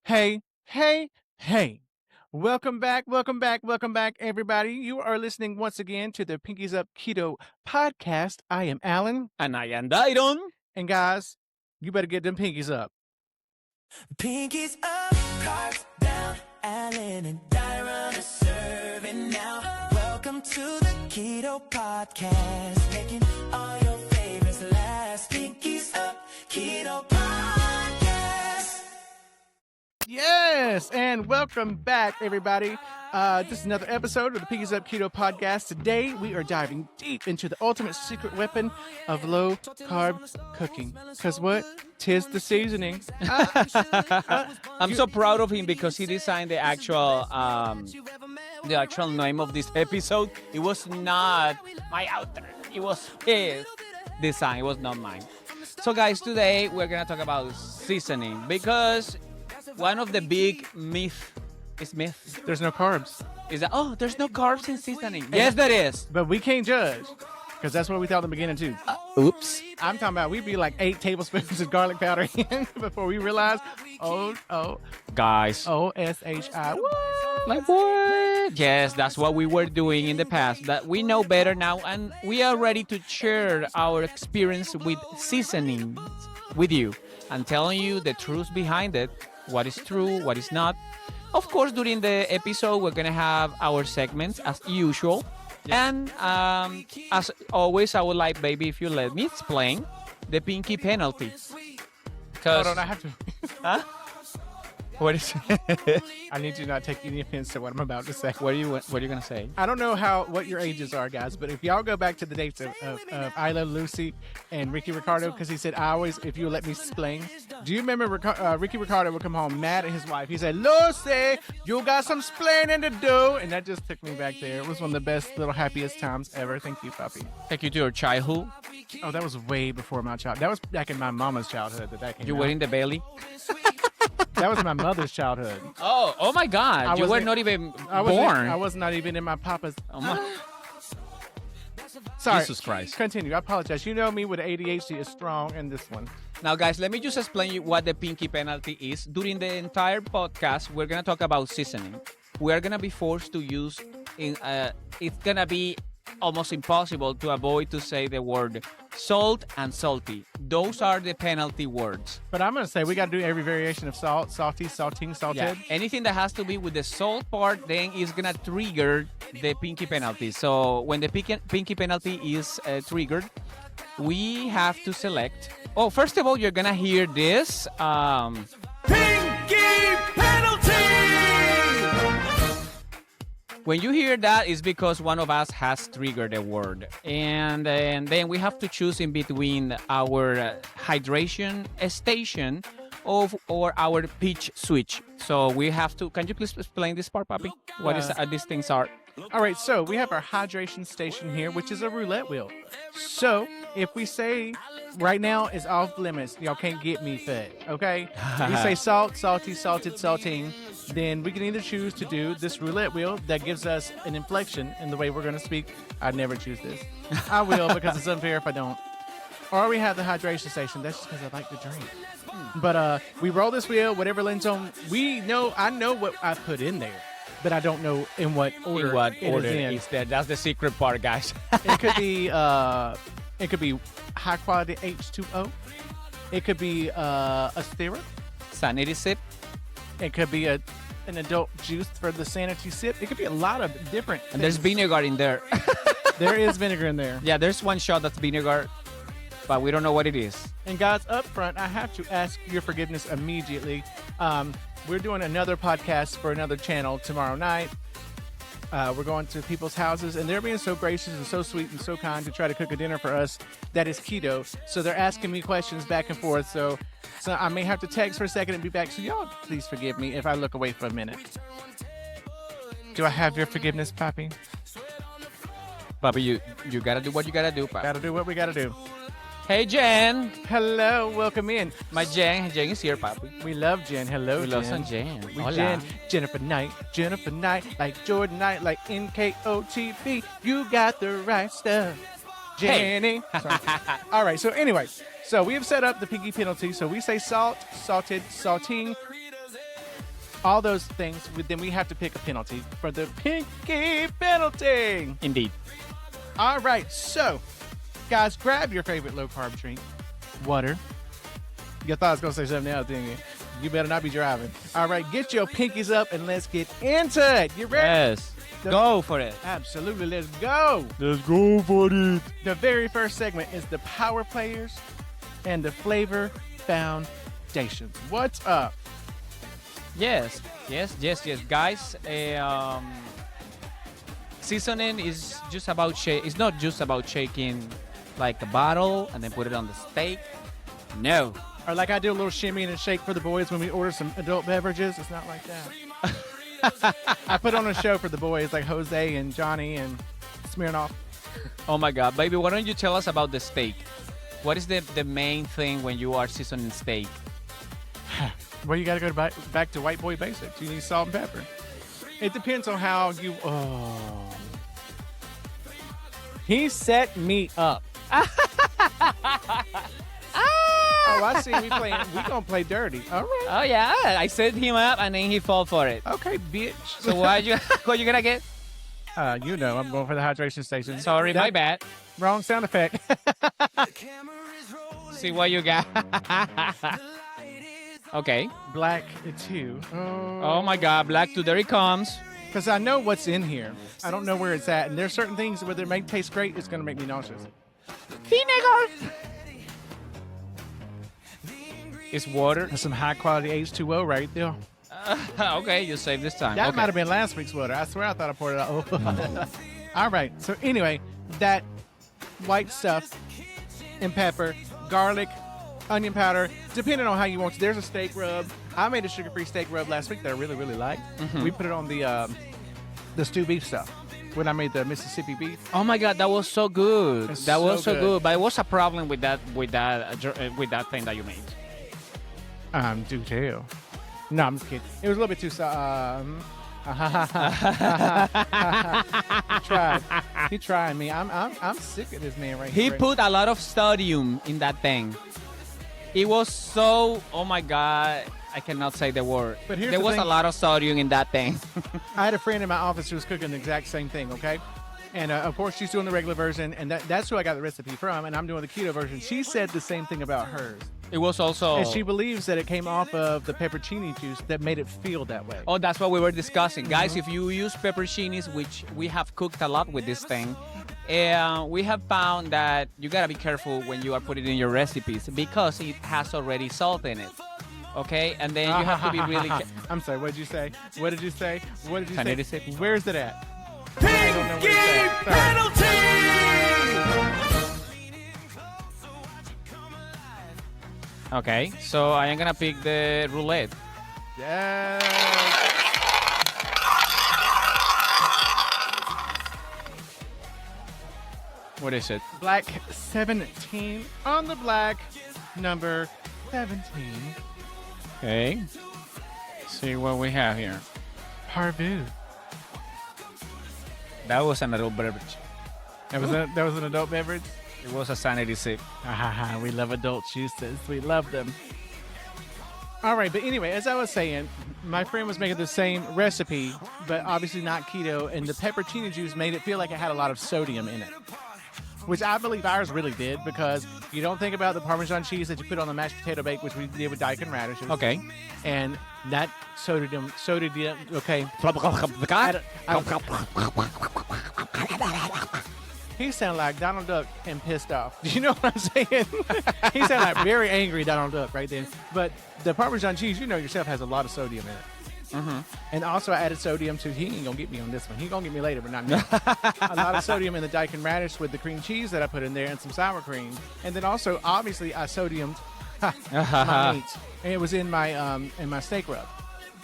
Hey, hey, hey. Welcome back, everybody. You are listening once again to the Pinkies Up Keto podcast. I am Alan. And I am Dairon. And guys, you better get them pinkies up. Pinkies up, cards down, Alan and Dairon are serving now. Welcome to the Keto Podcast, making all your favorites last. Pinkies up, Keto Podcast. Yes, and welcome back, everybody. This is another episode of the Pinkies Up Keto podcast. Today, we are diving deep into the ultimate secret weapon of low-carb cooking. Because what? 'Tis the seasoning. I'm so proud of him because he designed the actual name of this episode. It was not my author. It was his design. It was not mine. So, guys, today we're gonna talk about seasoning because one of the big myths There's no carbs. is that there's no carbs in seasoning. Yes, there is. But we can't judge. Because that's what we thought in the beginning, too. Oops. I'm talking about we'd be like 8 tablespoons of garlic powder in before we realize, Guys. O-S-H-I. Like what? Yes, that's what we were doing in the past. That we know better now, and we are ready to share our experience with seasonings with you and telling you the truth behind it, what is true, what is not. Of course, during the episode, we're gonna have our segments as usual, and as always, I would like, baby, if you let me explain the pinky penalty. Hold on, I have to. Huh? What is? I need you to not take any offense to what I'm about to say. What are you gonna say? I don't know what your ages are, guys, but if y'all go back to the dates of I Love Lucy and Ricky Ricardo, because he said, if you let me explain. Do you remember Ricky Ricardo would come home mad at his wife? He said, Lucy, you got some splaining to do. And that just took me back there. It was one of the best little happiest times ever. Thank you, puppy. Take you to your childhood. Oh, that was way before my childhood. That was back in my mama's childhood that came You out. were in the belly. That was my mother's childhood. Oh my God! You were not even born. I was not even in my papa's. Oh my. Sorry. Jesus Christ. Continue. I apologize. You know me with ADHD is strong in this one. Now, guys, let me just explain you what the pinky penalty is. During the entire podcast, we're gonna talk about seasoning. We are gonna be forced to use. It's gonna be almost impossible to avoid to say the word salt and salty. Those are the penalty words. But I'm going to say we got to do every variation of salt, salty, salting, salted. Yeah. Anything that has to be with the salt part, then is going to trigger the pinky penalty. So when the pinky penalty is triggered, we have to select. Oh, first of all, you're going to hear this. Pinky penalty! When you hear that, it's because one of us has triggered a word. And then we have to choose in between our hydration station or our pitch switch. So we have to, can you please explain this part, Papi? What is these things are? All right, so we have our hydration station here, which is a roulette wheel. So if we say right now is off limits, y'all can't get me fed, okay? If we say salt, salty, salted, saltine, then we can either choose to do this roulette wheel that gives us an inflection in the way we're going to speak. I'd never choose this. I will because it's unfair if I don't. Or we have the hydration station. That's just because I like to drink. But we roll this wheel, whatever lands on. I know what I put in there, but I don't know in what order. Is there? That's the secret part, guys. It could be high quality H2O. It could be a syrup. Sanity sip. It could be an adult juice for the sanity sip. It could be a lot of different things. And there's vinegar in there. There is vinegar in there. Yeah, there's one shot that's vinegar, but we don't know what it is. And guys, up front, I have to ask your forgiveness immediately. We're doing another podcast for another channel tomorrow night. We're going to people's houses, and they're being so gracious and so sweet and so kind to try to cook a dinner for us that is keto. So they're asking me questions back and forth. So I may have to text for a second and be back. So y'all, please forgive me if I look away for a minute. Do I have your forgiveness, Papi? Papi, you gotta do what you gotta do, Papi. Gotta do what we gotta do. Hey, Jen. Hello, welcome in. My Jen is here, Papi. We love Jen. Hello, We Jen. love some Jen. We Hola. Jen. Jennifer Knight, like Jordan Knight, like NKOTB. You got the right stuff, Jenny. Sorry. All right, so anyway, so we have set up the pinky penalty. So we say salt, salted, saltine. all those things, then we have to pick a penalty for the Pinky penalty. Indeed. All right, so guys, grab your favorite low-carb drink. Water. You thought I was going to say something else, didn't you? You better not be driving. All right, get your pinkies up and let's get into it. You ready? Yes. Go for it. Absolutely, let's go. Let's go for it. The very first segment is the power players and the flavor foundations. What's up? Yes. Guys, seasoning is just about it's not just about shaking like a bottle and then put it on the steak. No. Or like I do a little shimmy and shake for the boys when we order some adult beverages. It's not like that. I put on a show for the boys like Jose and Johnny and Smirnoff. Oh my God, baby, why don't you tell us about the steak? What is the main thing when you are seasoning steak? Well, you got to go back to white boy basics. You need salt and pepper. It depends on how you. Oh, he set me up. Oh, I see. We gonna play dirty. All right. Oh yeah, I set him up and then he fall for it. Okay, bitch. So what you gonna get? You know, I'm going for the hydration station. Sorry, my bad. Wrong sound effect. See what you got. Okay. Black 2. Oh my God, black 2. There he comes. Because I know what's in here. I don't know where it's at. And there's certain things where they may taste great, it's going to make me nauseous. Vinegar. It's water. That's some high quality H2O right there. Okay, you saved this time. That Okay. might have been last week's water. I swear I thought I poured it out. All right. So anyway, that white stuff and pepper, garlic, onion powder, depending on how you want to. There's a steak rub. I made a sugar-free steak rub last week that I really, really liked. We put it on the stew beef stuff when I made the Mississippi beef. Oh my God, that was so good. It's That was so so good. good. But what's a problem with that thing that you made? Do tell. No, I'm just kidding. It was a little bit too He tried me. I'm sick of this man right He here. put a lot of sodium in that thing. It was so, oh my God, I cannot say the word. But here's there the was a thing. lot of sodium in that thing. I had a friend in my office who was cooking the exact same thing, okay? And of course, she's doing the regular version, and that's who I got the recipe from, and I'm doing the keto version. She said the same thing about hers. It was also... And she believes that it came off of the pepperoni juice that made it feel that way. Oh, that's what we were discussing. Guys, if you use pepperoncinis, which we have cooked a lot with this thing, we have found that you gotta be careful when you are putting in your recipes because it has already salt in it. Okay? And then you have to be really I'm sorry, what did you say? What did you say? What did you Can say? I just say- Where's it at? I don't know where it's at. Sorry. Okay, so I am gonna pick the roulette. Yes. What is it? Black 17 on the black number 17. Okay. See what we have here. Parvu. That was an adult beverage. That was an adult beverage. It was a sanity sip. We love adult juices. We love them. All right, but anyway, as I was saying, my friend was making the same recipe, but obviously not keto, and the pepperoni juice made it feel like it had a lot of sodium in it, which I believe ours really did, because you don't think about the Parmesan cheese that you put on the mashed potato bake, which we did with daikon radishes. Okay. And that sodium, okay. He sounded like Donald Duck and pissed off. Do you know what I'm saying? He sounded like very angry Donald Duck right then. But the Parmesan cheese, you know yourself, has a lot of sodium in it. And also I added sodium to, he ain't gonna get me on this one. He gonna get me later, but not now. A lot of sodium in the daikon radish with the cream cheese that I put in there and some sour cream. And then also, obviously, I sodiumed my meat. And it was in my steak rub.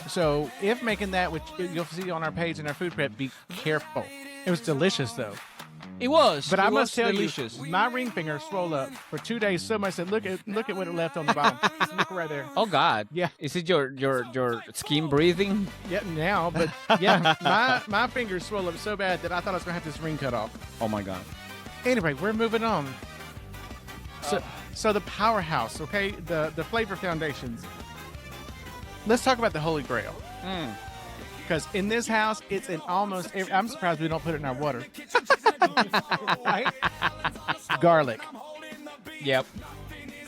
So if making that, which you'll see on our page in our food prep, be careful. It was delicious though. It was. But it I was must tell delicious. you, my ring finger swelled up for 2 days so much that look at what it left on the bottom. Look right there. Oh God. Yeah. Is it your skin breathing? Yeah, now, but yeah, my fingers swelled up so bad that I thought I was gonna have this ring cut off. Oh my God. Anyway, we're moving on. So the powerhouse, okay, the flavor foundations. let's talk about the Holy Grail. Because in this house, it's in almost every, I'm surprised we don't put it in our water. Right? Garlic. Yep.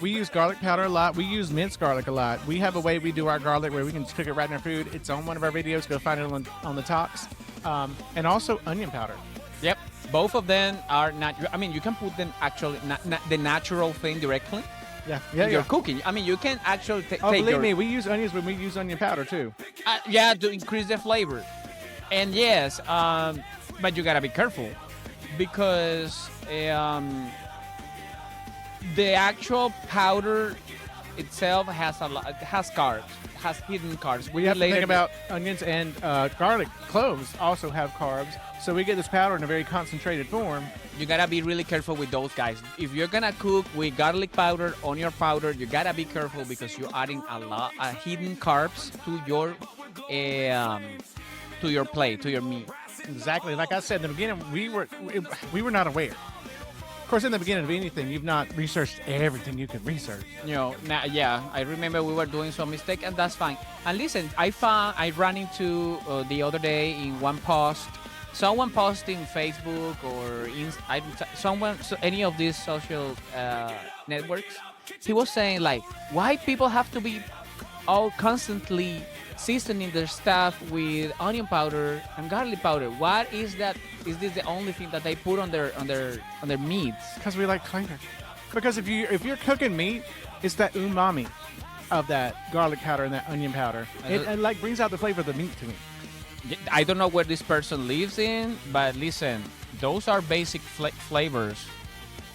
We use garlic powder a lot. We use minced garlic a lot. We have a way we do our garlic where we can just cook it right in our food. It's on one of our videos. Go find it on the talks. And also onion powder. Yep. Both of them are not. I mean, you can put them actually the natural thing directly. Yeah. in your cooking. I mean, you can actually take. Believe me, we use onions when we use onion powder too. Yeah, to increase the flavor. And yes, but you gotta be careful because the actual powder itself has carbs, has hidden carbs. We have to think about onions and garlic. Cloves also have carbs, so we get this powder in a very concentrated form. You gotta be really careful with those guys. If you're gonna cook with garlic powder, onion powder, you gotta be careful because you're adding a lot of hidden carbs to your plate, to your meat. Exactly. Like I said in the beginning, we were not aware. Of course, in the beginning of anything, you've not researched everything you can research. You know, yeah, I remember we were doing some mistake, and that's fine. And listen, I ran into the other day in one post, someone posting Facebook or any of these social networks. He was saying like, why people have to be all constantly seasoning their stuff with onion powder and garlic powder. What is that? Is this the only thing that they put on their meats? Because we like flavor. Because if you're cooking meat, it's that umami of that garlic powder and that onion powder. It like brings out the flavor of the meat to me. I don't know where this person lives in, but listen, those are basic flavors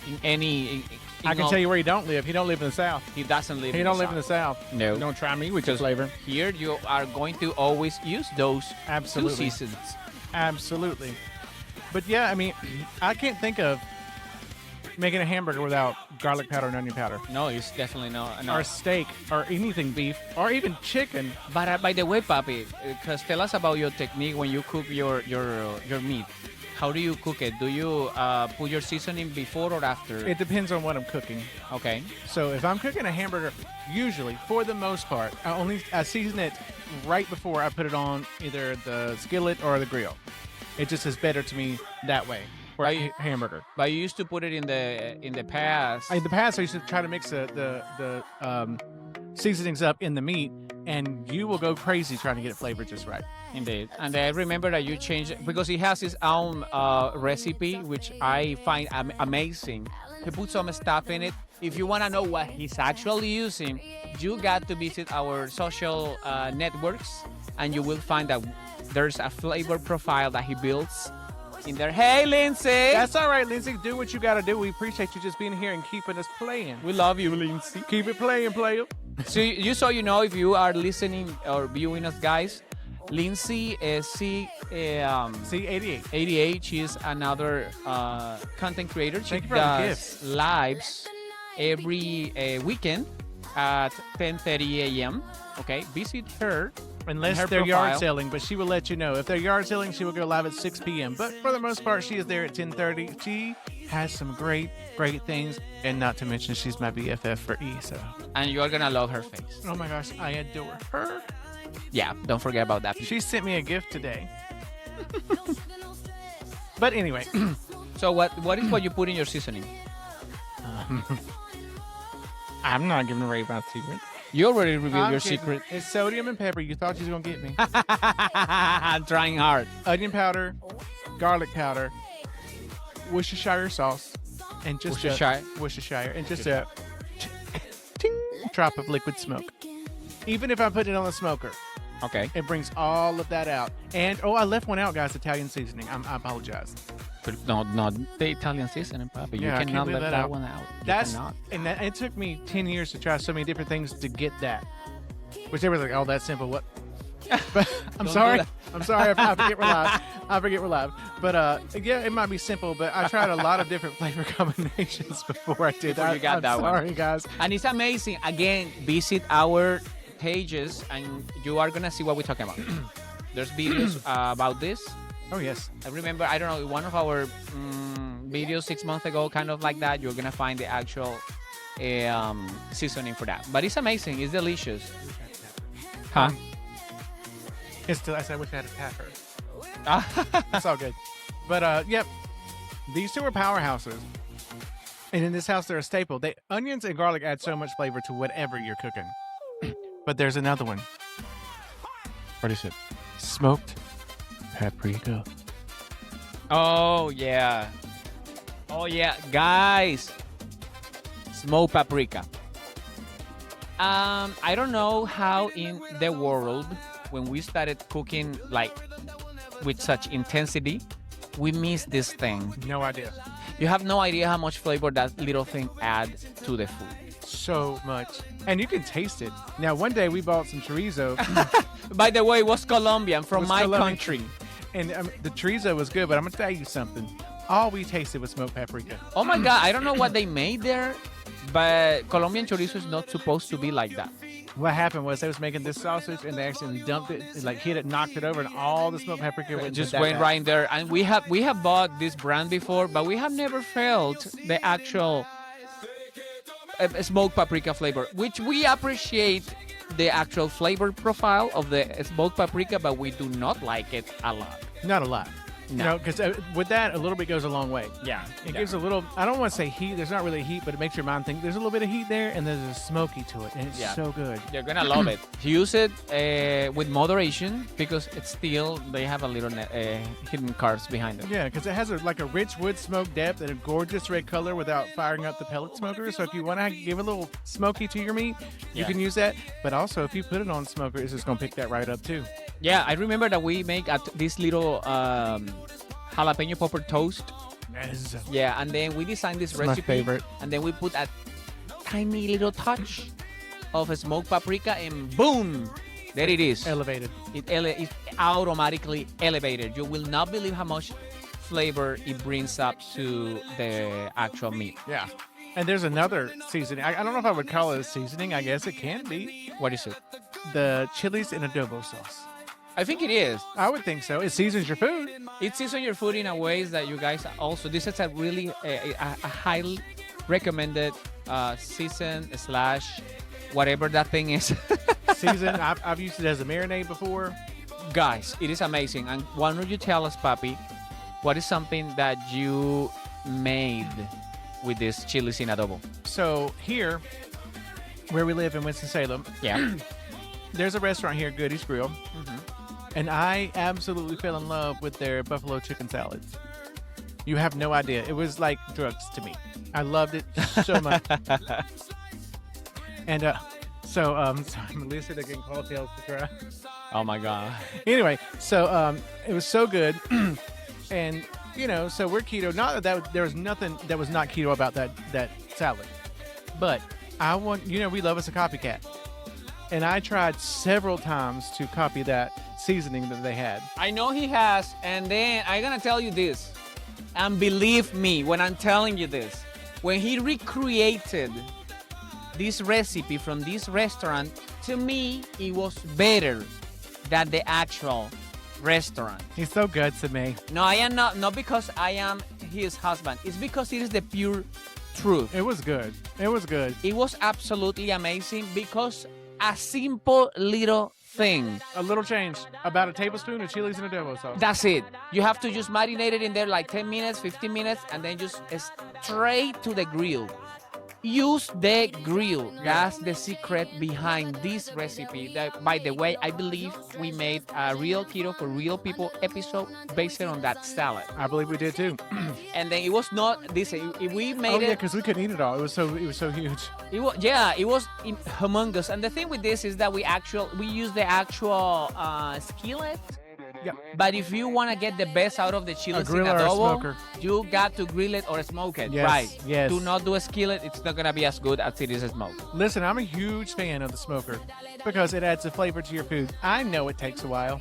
in any. I can tell you where he don't live. He don't live in the South. He doesn't live. He don't live in the South. No. Don't try me with your flavor. Here you are going to always use those two seasons. Absolutely. But yeah, I mean, I can't think of making a hamburger without garlic powder and onion powder. No, it's definitely not. Or steak, or anything beef, or even chicken. But by the way, Papi, because tell us about your technique when you cook your meat. How do you cook it? Do you put your seasoning before or after? It depends on what I'm cooking. Okay. So if I'm cooking a hamburger, usually, for the most part, I season it right before I put it on either the skillet or the grill. It just is better to me that way for a hamburger. But you used to put it in the past. In the past, I used to try to mix the seasonings up in the meat, and you will go crazy trying to get it flavored just right. Indeed. And I remember that you changed it because he has his own recipe, which I find amazing. He put some stuff in it. If you want to know what he's actually using, you got to visit our social networks, and you will find that there's a flavor profile that he builds in there. Hey, Lindsay! That's all right, Lindsay. Do what you got to do. We appreciate you just being here and keeping us playing. We love you, Lindsay. Keep it playing, player. So you know, if you are listening or viewing us, guys, Lindsay is C88. 88. She's another content creator. She Thank you for the does gifts. lives every weekend at 10:30 a.m. Okay, visit her. Unless her they're profile. yard selling, but she will let you know. If they're yard selling, she will go live at 6 p.m. But for the most part, she is there at 10:30. She has some great things, and not to mention she's my BFF for E. So, And you are gonna love her face. oh my gosh, I adore her. Yeah, don't forget about that. She sent me a gift today. But anyway, So what is what you put in your seasoning? I'm not giving away my secret. You already revealed I'm your kidding. secret. It's sodium and pepper. You thought you was gonna get me. I'm trying hard. Onion powder, garlic powder, Worcestershire sauce, and just Worcestershire, and just a ting drop of liquid smoke. Even if I put it on the smoker, Okay. it brings all of that out. And I left one out, guys. Italian seasoning. I apologize. No, the Italian seasoning, Papi. Yeah, I You can't cannot leave let that out. that one out. It took me 10 years to try so many different things to get that. Which they were like, oh, that's simple. What? But I'm Don't sorry. do that. I'm sorry. I forget we're live. But yeah, it might be simple, but I tried a lot of different flavor combinations before I did Before that. you got I'm that one. sorry, guys. And it's amazing. Again, visit our pages and you are going to see what we're talking about. There's videos about this. Oh, yes. I remember, I don't know, one of our videos 6 months ago, kind of like that, you're going to find the actual seasoning for that. But it's amazing. It's delicious. Huh? It's still, I wish I had a pepper. It's all good. But yep, these two are powerhouses. And in this house, they're a staple. Onions and garlic add so much flavor to whatever you're cooking. But there's another one. What is it? Smoked paprika. Oh, yeah. Oh, yeah. Guys, smoked paprika. I don't know how in the world, when we started cooking like with such intensity, we missed this thing. No idea. You have no idea how much flavor that little thing adds to the food. So much. And you can taste it. Now, one day we bought some chorizo. By the way, it was Colombian from my Colombian. country. And the chorizo was good, but I'm going to tell you something. All we tasted was smoked paprika. Oh my God, I don't know what they made there, but Colombian chorizo is not supposed to be like that. What happened was they was making this sausage and they actually dumped it, like hit it, knocked it over, and all the smoked paprika went Just that went guy. right in there. And we have bought this brand before, but we have never felt the actual smoked paprika flavor, which we appreciate the actual flavor profile of the smoked paprika, but we do not like it a lot. Not a lot. No. You know, because with that, a little bit goes a long way. Yeah. It gives a little, I don't want to say heat. There's not really heat, but it makes your mind think there's a little bit of heat there, and there's a smoky to it, and it's so good. You're going to love it. Use it with moderation because it's still, they have a little hidden carbs behind it. Yeah, because it has like a rich wood smoke depth and a gorgeous red color without firing up the pellet smoker. So if you want to give a little smoky to your meat, you can use that. But also, if you put it on smoker, it's just going to pick that right up too. Yeah, I remember that we make this little jalapeno popper toast. Yes. Yeah, and then we designed this It's recipe. my favorite. And then we put a tiny little touch of a smoked paprika, and boom, there it is. Elevated. It's automatically elevated. You will not believe how much flavor it brings up to the actual meat. Yeah. And there's another seasoning. I don't know if I would call it a seasoning. I guess it can be. What is it? The chilies and adobo sauce. I think it is. I would think so. It seasons your food. It seasons your food in a ways that you guys also. This is a really a highly recommended season / whatever that thing is. Season. I've used it as a marinade before. Guys, it is amazing. And why don't you tell us, Papi, what is something that you made with this chilies in adobo? So here, where we live in Winston-Salem, Yeah. there's a restaurant here, Goody's Grill, and I absolutely fell in love with their buffalo chicken salad. You have no idea. It was like drugs to me. I loved it so much. And sorry, Melissa, they're getting call tails to cry. Oh my God. Anyway, so it was so good. And, you know, so we're keto. Not that there was nothing that was not keto about that salad. But we love us a copycat. And I tried several times to copy that seasoning that they had. I know he has, and then I'm gonna tell you this, and believe me when I'm telling you this, when he recreated this recipe from this restaurant, to me it was better than the actual restaurant. He's so good to me. No, I am not because I am his husband. It's because it is the pure truth. It was good. It was good. It was absolutely amazing because a simple little thing. A little change. About a tablespoon of chilies and adobo sauce. That's it. You have to just marinate it in there like 10 minutes, 15 minutes, and then just straight to the grill. Use the grill. That's the secret behind this recipe. That, by the way, I believe we made a Real Keto for Real People episode based on that salad. I believe we did too. And then it was not this. We made it. because we couldn't eat it all. It was so huge. It was humongous. And the thing with this is that we use the actual skillet. Yeah. But if you want to get the best out of the chilies in grill or a adobo, smoker. you got to grill it or smoke it. Yes, Right. yes. Do not do a skillet. It's not going to be as good as it is smoked. Listen, I'm a huge fan of the smoker because it adds a flavor to your food. I know it takes a while,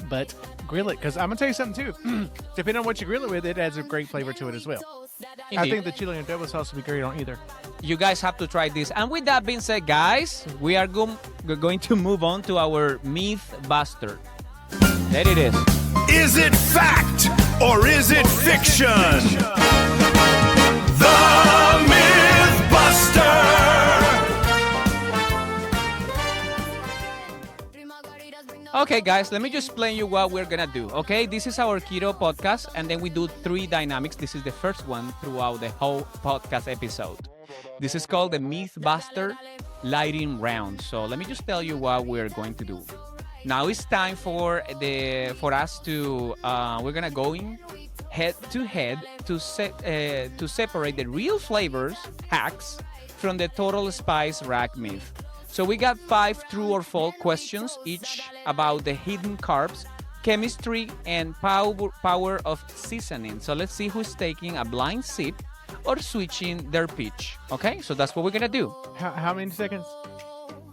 but grill it because I'm going to tell you something too. Depending on what you grill it with, it adds a great flavor to it as well. I Indeed. think the chili and adobo sauce would be great on either. You guys have to try this. And with that being said, guys, we're going to move on to our myth buster. There it is. Is it fact or is it fiction? The Mythbuster. Okay, guys, let me just explain you what we're gonna do. Okay, this is our keto podcast, and then we do 3 dynamics. This is the first one throughout the whole podcast episode. This is called the Mythbuster Lighting Round. So let me just tell you what we're going to do. Now it's time for us to we're gonna go in head to head to separate the real flavors hacks from the total spice rack myth. So we got 5 true or false questions each about the hidden carbs, chemistry, and power of seasoning. So let's see who's taking a blind sip or switching their pitch. Okay, so that's what we're gonna do. How many seconds?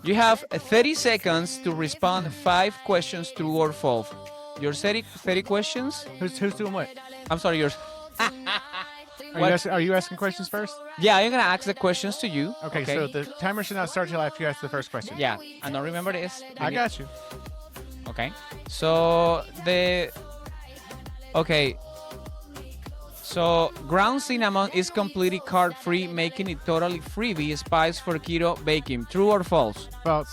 You have 30 seconds to respond 5 questions true or false. Your 30 questions? Who's doing what? I'm sorry, yours. Are you asking questions first? Yeah, I'm gonna ask the questions to you. Okay, so the timer should not start till after you ask the first question. Yeah, I don't remember this. I got you. Okay, so so ground cinnamon is completely carb-free, making it totally freebie spice for keto baking. True or false? False.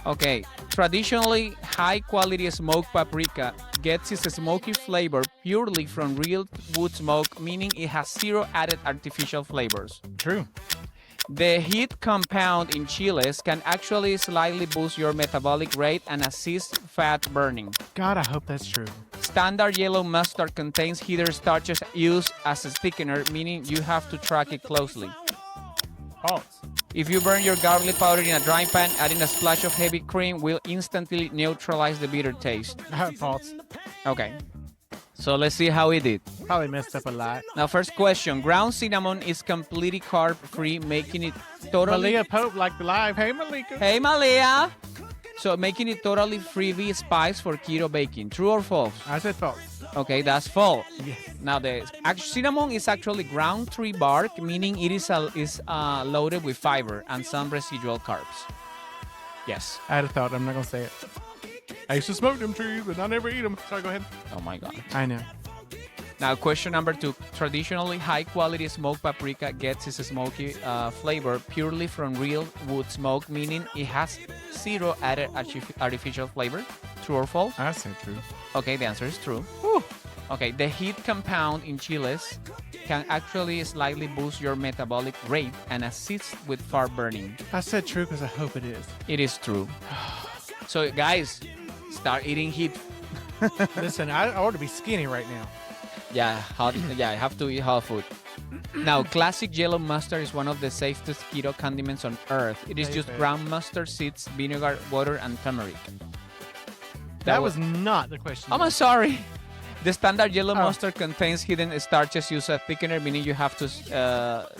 Okay, traditionally high-quality smoked paprika gets its smoky flavor purely from real wood smoke, meaning it has 0 added artificial flavors. True. The heat compound in chiles can actually slightly boost your metabolic rate and assist fat burning. God, I hope that's true. Standard yellow mustard contains heater starches used as a thickener, meaning you have to track it closely. False. If you burn your garlic powder in a drying pan, adding a splash of heavy cream will instantly neutralize the bitter taste. False. Okay, so let's see how it did. Probably messed up a lot. Now, first question. Ground cinnamon is completely carb-free, making it totally... Malia Pope like the live. Hey, Malika. Hey, Malia! So, making it totally freebie spice for keto baking. True or false? I said false. Okay, that's false. Yes. Now, the cinnamon is actually ground tree bark, meaning it is loaded with fiber and some residual carbs. Yes. I had a thought. I'm not going to say it. I used to smoke them trees, but I never eat them. Sorry, go ahead. Oh, my God. I know. Now, question number 2. Traditionally, high-quality smoked paprika gets its smoky flavor purely from real wood smoke, meaning it has 0 added artificial flavor. True or false? I said true. Okay, the answer is true. Whew. Okay, the heat compound in chiles can actually slightly boost your metabolic rate and assist with fat burning. I said true because I hope it is. It is true. So, guys, start eating heat. Listen, I ought to be skinny right now. Yeah, I have to eat hot food. Now, classic yellow mustard is one of the safest keto condiments on earth. It is just ground mustard seeds, vinegar, water, and turmeric. That was not the question. I'm sorry. The standard yellow mustard contains hidden starches used as thickener, meaning you have to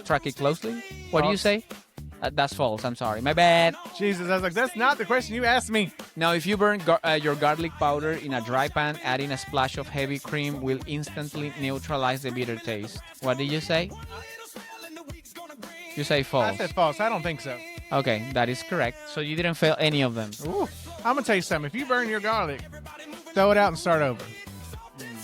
track it closely. What do you say? That's false. I'm sorry. My bad. Jesus, I was like, that's not the question you asked me. Now, if you burn your garlic powder in a dry pan, adding a splash of heavy cream will instantly neutralize the bitter taste. What did you say? You say false. I said false. I don't think so. Okay, that is correct. So you didn't fail any of them. Ooh. I'm going to tell you something. If you burn your garlic, throw it out and start over.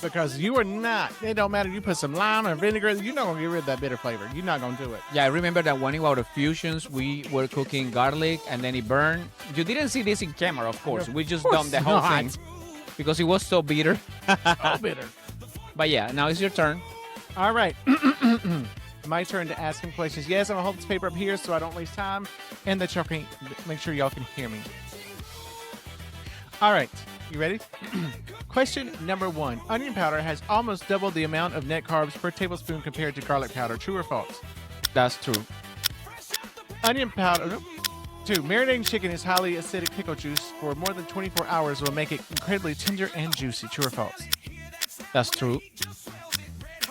Because you are not, it don't matter. You put some lime or vinegar, you're not going to get rid of that bitter flavor. You're not going to do it. Yeah, I remember that one of our fusions, we were cooking garlic and then it burned. You didn't see this in camera, of course. We just dumped the whole thing because it was so bitter. So bitter. But yeah, now it's your turn. All right. My turn to ask him questions. Yes, I'm going to hold this paper up here so I don't waste time and that y'all can make sure y'all can hear me. All right. You ready? Question number 1. Onion powder has almost double the amount of net carbs per tablespoon compared to garlic powder. True or false? That's true. Onion powder. 2. Marinating chicken is highly acidic pickle juice for more than 24 hours will make it incredibly tender and juicy. True or false? That's true.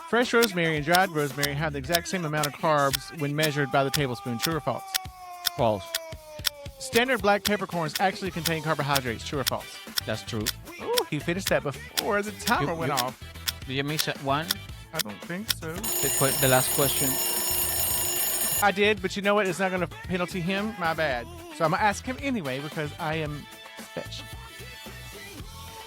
Fresh rosemary and dried rosemary have the exact same amount of carbs when measured by the tablespoon. True or false? False. Standard black peppercorns actually contain carbohydrates. True or false? That's true. Ooh, he finished that before the timer went off. Did you miss one? I don't think so. The last question. I did, but you know what? It's not going to penalty him. My bad. So I'm going to ask him anyway because I am special.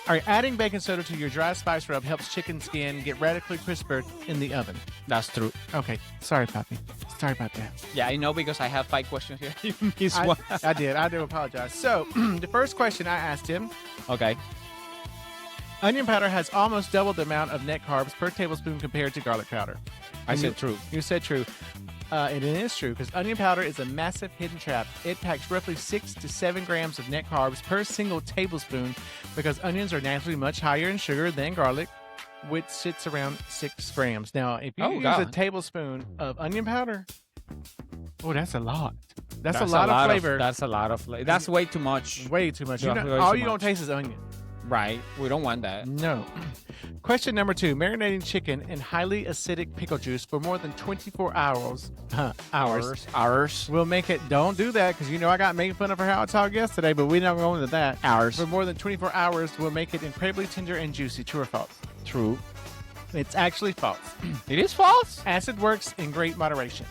All right, adding baking soda to your dry spice rub helps chicken skin get radically crisper in the oven. That's true. Okay, sorry, Papi. Sorry about that. Yeah, I know because I have 5 questions here. You missed one. I did. I do apologize. So, the first question I asked him, Okay. onion powder has almost double the amount of net carbs per tablespoon compared to garlic powder. I said true. You said true. And it is true because onion powder is a massive hidden trap. It packs roughly 6 to 7 grams of net carbs per single tablespoon because onions are naturally much higher in sugar than garlic, which sits around 6 grams. Now, if you use a tablespoon of onion powder, that's a lot. That's a lot of flavor. That's a lot of flavor. That's way too much. Way too much. Yeah, All too you're going much. to taste is onion. Right. We don't want that. No. Question number 2. Marinating chicken in highly acidic pickle juice for more than 24 hours. Hours. Will make it. Don't do that because I got made fun of for how I talked yesterday, but we're not going into that. Hours. For more than 24 hours will make it incredibly tender and juicy. True or false? True. It's actually false. It is false? Acid works in great moderation.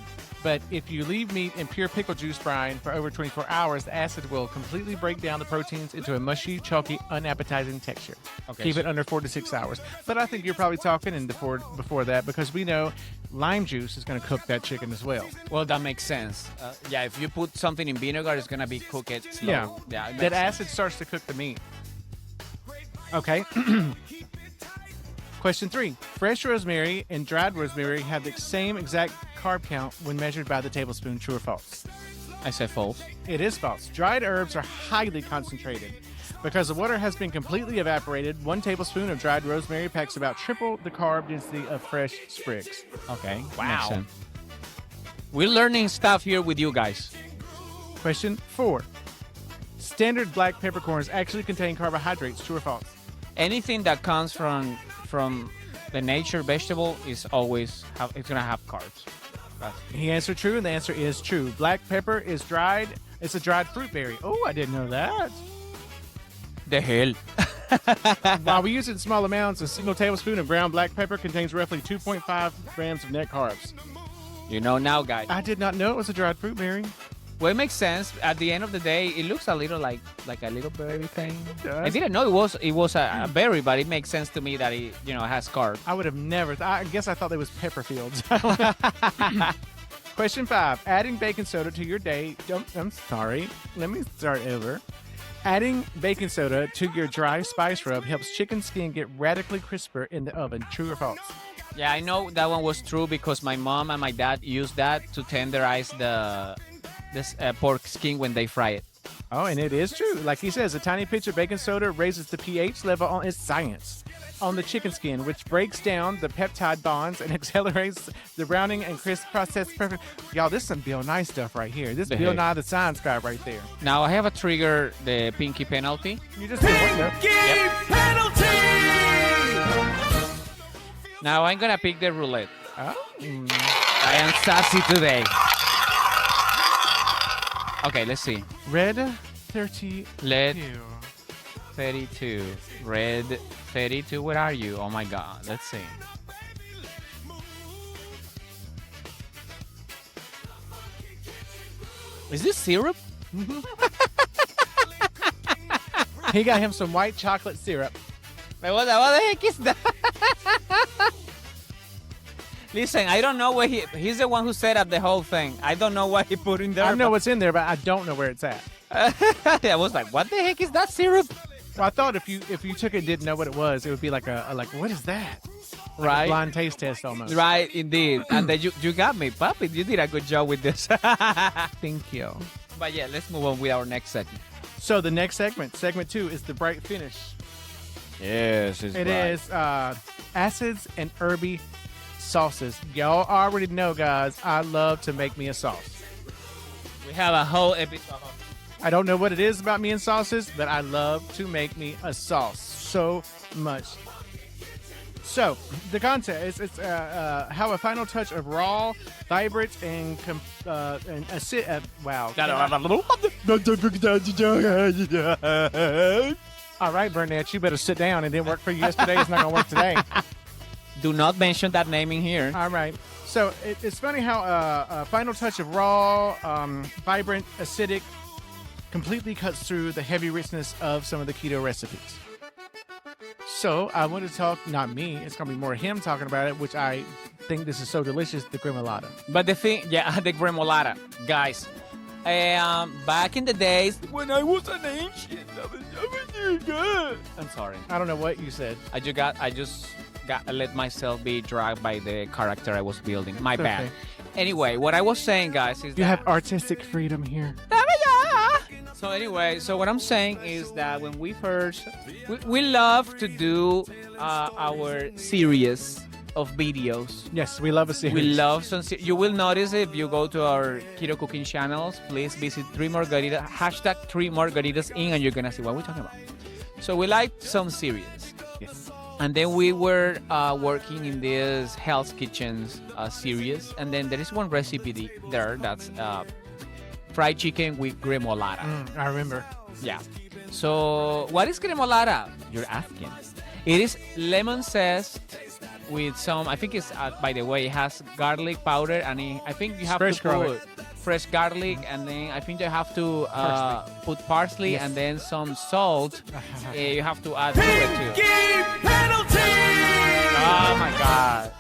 But if you leave meat in pure pickle juice brine for over 24 hours, the acid will completely break down the proteins into a mushy, chalky, unappetizing texture. Okay, Keep it under 4 to 6 hours. But I think you're probably talking before that because we know lime juice is going to cook that chicken as well. Well, that makes sense. Yeah, if you put something in vinegar, it's going to be cooked slow. Yeah. It That makes sense. acid starts to cook the meat. Okay. Question 3. Fresh rosemary and dried rosemary have the same exact carb count when measured by the tablespoon. True or false? I said false. It is false. Dried herbs are highly concentrated. Because the water has been completely evaporated, 1 tablespoon of dried rosemary packs about triple the carb density of fresh sprigs. Okay. Wow. Makes sense. We're learning stuff here with you guys. Question 4. Standard black peppercorns actually contain carbohydrates. True or false? Anything that comes from the nature vegetable is always it's gonna have carbs. He answered true, and the answer is true. Black pepper is dried. It's a dried fruit berry. Oh, I didn't know that. The hell. While we use it in small amounts, a single tablespoon of ground black pepper contains roughly 2.5 grams of net carbs. You know now, guys. I did not know it was a dried fruit berry. Well, it makes sense. At the end of the day, it looks a little like a little berry thing. does. I didn't know it was a berry, but it makes sense to me that it has carbs. I would have never. I guess I thought they was pepper fields. Question 5. Adding baking soda to your day. I'm sorry. Let me start over. Adding baking soda to your dry spice rub helps chicken skin get radically crisper in the oven. True or false? Yeah, I know that one was true because my mom and my dad used that to tenderize this pork skin when they fry it. Oh, and it is true. Like he says, a tiny pinch of baking soda raises the pH level on its science on the chicken skin, which breaks down the peptide bonds and accelerates the browning and crisp process. Perfect. Y'all, this is some Bill Nye stuff right here. This The Bill heck? Nye the Science Guy right there. Now I have a trigger, the pinky penalty. You just didn't want to. Yep. Penalty! Now I'm gonna pick the roulette. Oh. I am sassy today. Okay, let's see. Red 32. Red 32. Red 32. Where are you? Oh my God. Let's see. Is this syrup? He got him some white chocolate syrup. What the heck is that? Listen, I don't know where he's the one who set up the whole thing. I don't know what he put in there. I know what's in there, but I don't know where it's at. I was like, what the heck is that syrup? Well, I thought if you took it and didn't know what it was, it would be like a what is that? Like Right. a blind taste test almost. Right, indeed. And then you got me, puppy. You did a good job with this. Thank you. But yeah, let's move on with our next segment. So the next segment 2, is the bright finish. Yes, It is acids and herby sauces. Y'all already know, guys, I love to make me a sauce. We have a whole episode. I don't know what it is about me and sauces, but I love to make me a sauce so much. So the contest is how a final touch of raw, vibrant, and wow. All right, Burnett, you better sit down. It didn't work for you yesterday. It's not gonna work today. Do not mention that name in here. All right. So it's funny how a final touch of raw, vibrant, acidic completely cuts through the heavy richness of some of the keto recipes. So I want to talk, not me, it's going to be more him talking about it, which I think this is so delicious, the gremolata. But the thing, yeah, the gremolata, guys. Back in the days when I was an ancient, I'm sorry. I don't know what you said. I just got let myself be dragged by the character I was building. My It's bad. okay. Anyway, what I was saying, guys, is You that have artistic freedom here. So anyway, so what I'm saying is that when we first, we love to do our series of videos. Yes, we love a series. We love some. You will notice if you go to our keto cooking channels. Please visit 3Margaritas #3Margaritas in, and you're gonna see what we're talking about. So we like some series. Yes. And then we were working in this Hell's Kitchens series, and then there is one recipe there that's fried chicken with gremolata. I remember. Yeah. So what is gremolata? You're asking. It is lemon zest with some. I think it's. By the way, it has garlic powder, and I think you have Fresh to put garlic. fresh garlic, and then I think you have to Parsley. put parsley, Yes. and then some salt. You have to add to it too. Penalty! Oh my god.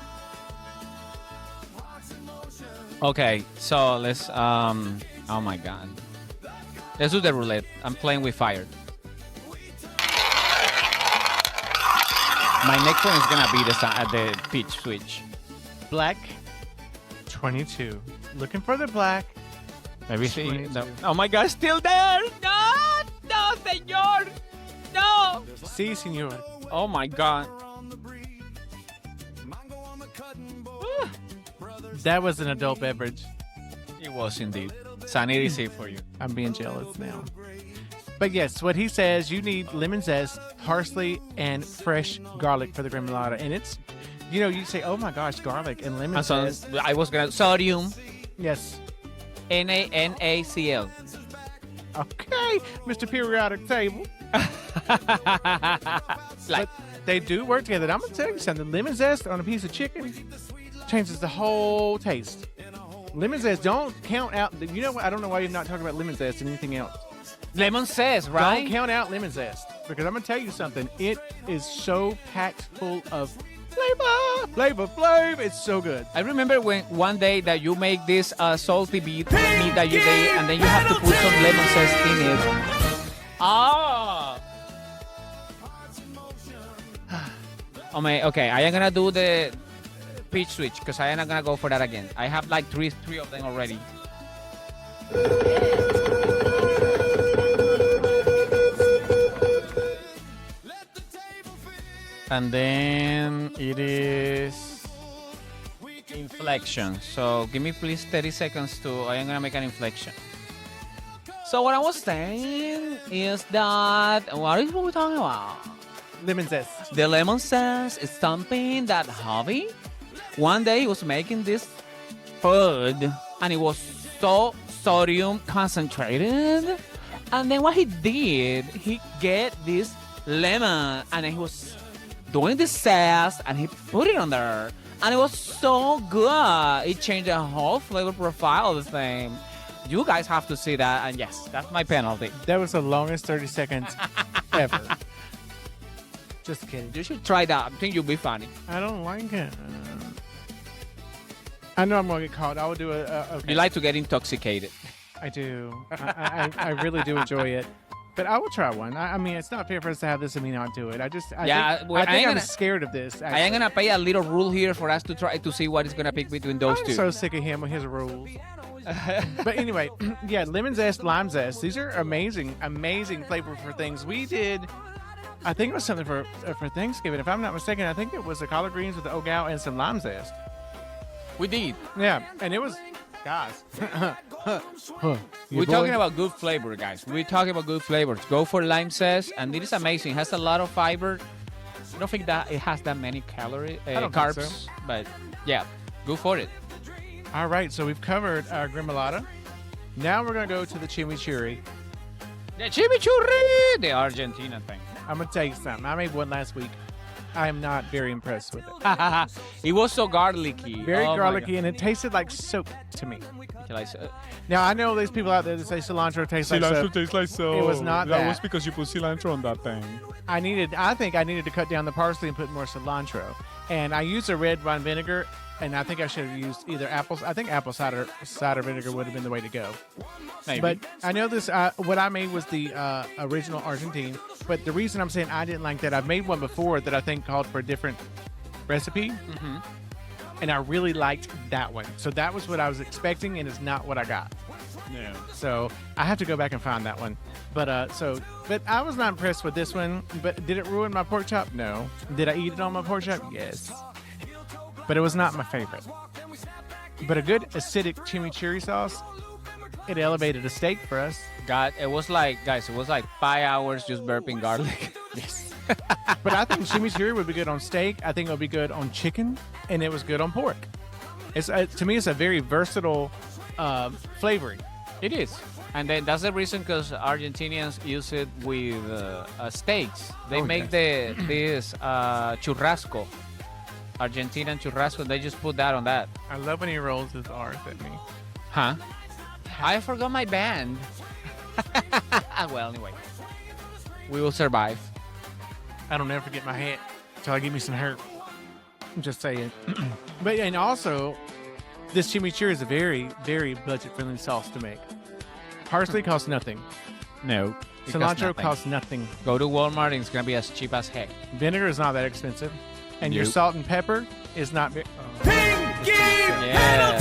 Okay, so let's oh my god. Let's do the roulette. I'm playing with fire. My next one is gonna be the pitch switch. Black 22. Looking for the black. Everything. 22. Oh my god, still there! No, no, señor! No! Si, senor. Oh my god. That was an adult beverage. It was indeed. Sanity safe for you. I'm being jealous now. But yes, what he says, you need lemon zest, parsley, and fresh garlic for the gremolata. And it's, you say, oh my gosh, garlic and lemon And so zest. I was gonna sodium Yes. NaNaCl. Okay, Mr. Periodic Table. Like, But they do work together. And I'm going to tell you something. Lemon zest on a piece of chicken changes the whole taste. Lemon zest, don't count out. You know what? I don't know why you're not talking about lemon zest and anything else. lemon zest, right? Don't count out lemon zest. Because I'm going to tell you something. It is so packed full of flavor. It's so good. I remember when one day that you make this salty meat that you did, and then you have to put some lemon zest in it. Ah. Oh my, okay, I am gonna do the pitch switch because I am not gonna go for that again. I have like three of them already. And then it is inflection. So give me please 30 seconds to, I am gonna make an inflection. So what I was saying is that, what is what we're talking about? Lemon zest. The lemon zest is something that Javi, one day he was making this food and it was so sodium concentrated. And then what he did, he get this lemon and he was doing the zest and he put it on there. And it was so good. It changed the whole flavor profile of the thing. You guys have to see that. And yes, that's my penalty. That was the longest 30 seconds ever. Just kidding. You should try that. I think you'll be funny. I don't like it. I know I'm going to get caught. I will do okay. You like to get intoxicated. I do. I really do enjoy it. But I will try one. I mean, it's not fair for us to have this and me not do it. I think I'm gonna- scared of this. I am gonna pay a little rule here for us to try to see what is gonna pick between those I'm two. so sick of him with his rules. But anyway, yeah, lemon zest, lime zest. These are amazing flavor for things. We did, I think it was something for Thanksgiving. If I'm not mistaken, I think it was the collard greens with the ogao and some lime zest. We did. Yeah, and it was, guys. We're talking about good flavor, guys. We're talking about good flavors. Go for lime zest, and it is amazing. It has a lot of fiber. I don't think that it has that many calories, don't think carbs, so. but yeah, go for it. All right, so we've covered our gremolata. Now we're going to go to the chimichurri. The chimichurri, the Argentina thing. I'm going to tell you something. I made one last week. I am not very impressed with it. It was so garlicky. Very Oh my garlicky, and it tasted like soap to me. Now I know there's people out there that say cilantro tastes like soap. tastes like so. It was not That that. was because you put cilantro on that thing. I think I needed to cut down the parsley and put more cilantro. And I used a red wine vinegar, and I think I should have used either apples. I think apple cider vinegar would have been the way to go. Maybe. But I know this. What I made was the original Argentine. But the reason I'm saying I didn't like that, I've made one before that I think called for a different recipe. Mm-hmm. And I really liked that one. So that was what I was expecting, and it's not what I got. Yeah. So I have to go back and find that one. But I was not impressed with this one. But did it ruin my pork chop? No. Did I eat it on my pork chop? Yes. But it was not my favorite. But a good acidic chimichurri sauce, it elevated a steak for us. God, it was like 5 hours just burping garlic. Yes. But I think chimichurri would be good on steak. I think it would be good on chicken, and it was good on pork. It's to me, it's a very versatile flavoring. It is. And then that's the reason because Argentinians use it with steaks. They make this churrasco. Argentinian churrasco. They just put that on that. I love when he rolls his R's at me. Huh? I forgot my band. Well, anyway. We will survive. I don't ever forget my hat until I give me some hair. I'm just saying. But and also, this chimichurri is a very, very budget-friendly sauce to make. Parsley costs nothing. No. Cilantro costs nothing. Go to Walmart and it's going to be as cheap as heck. Vinegar is not that expensive. And your Nope. salt and pepper is not very... Pinky Yeah.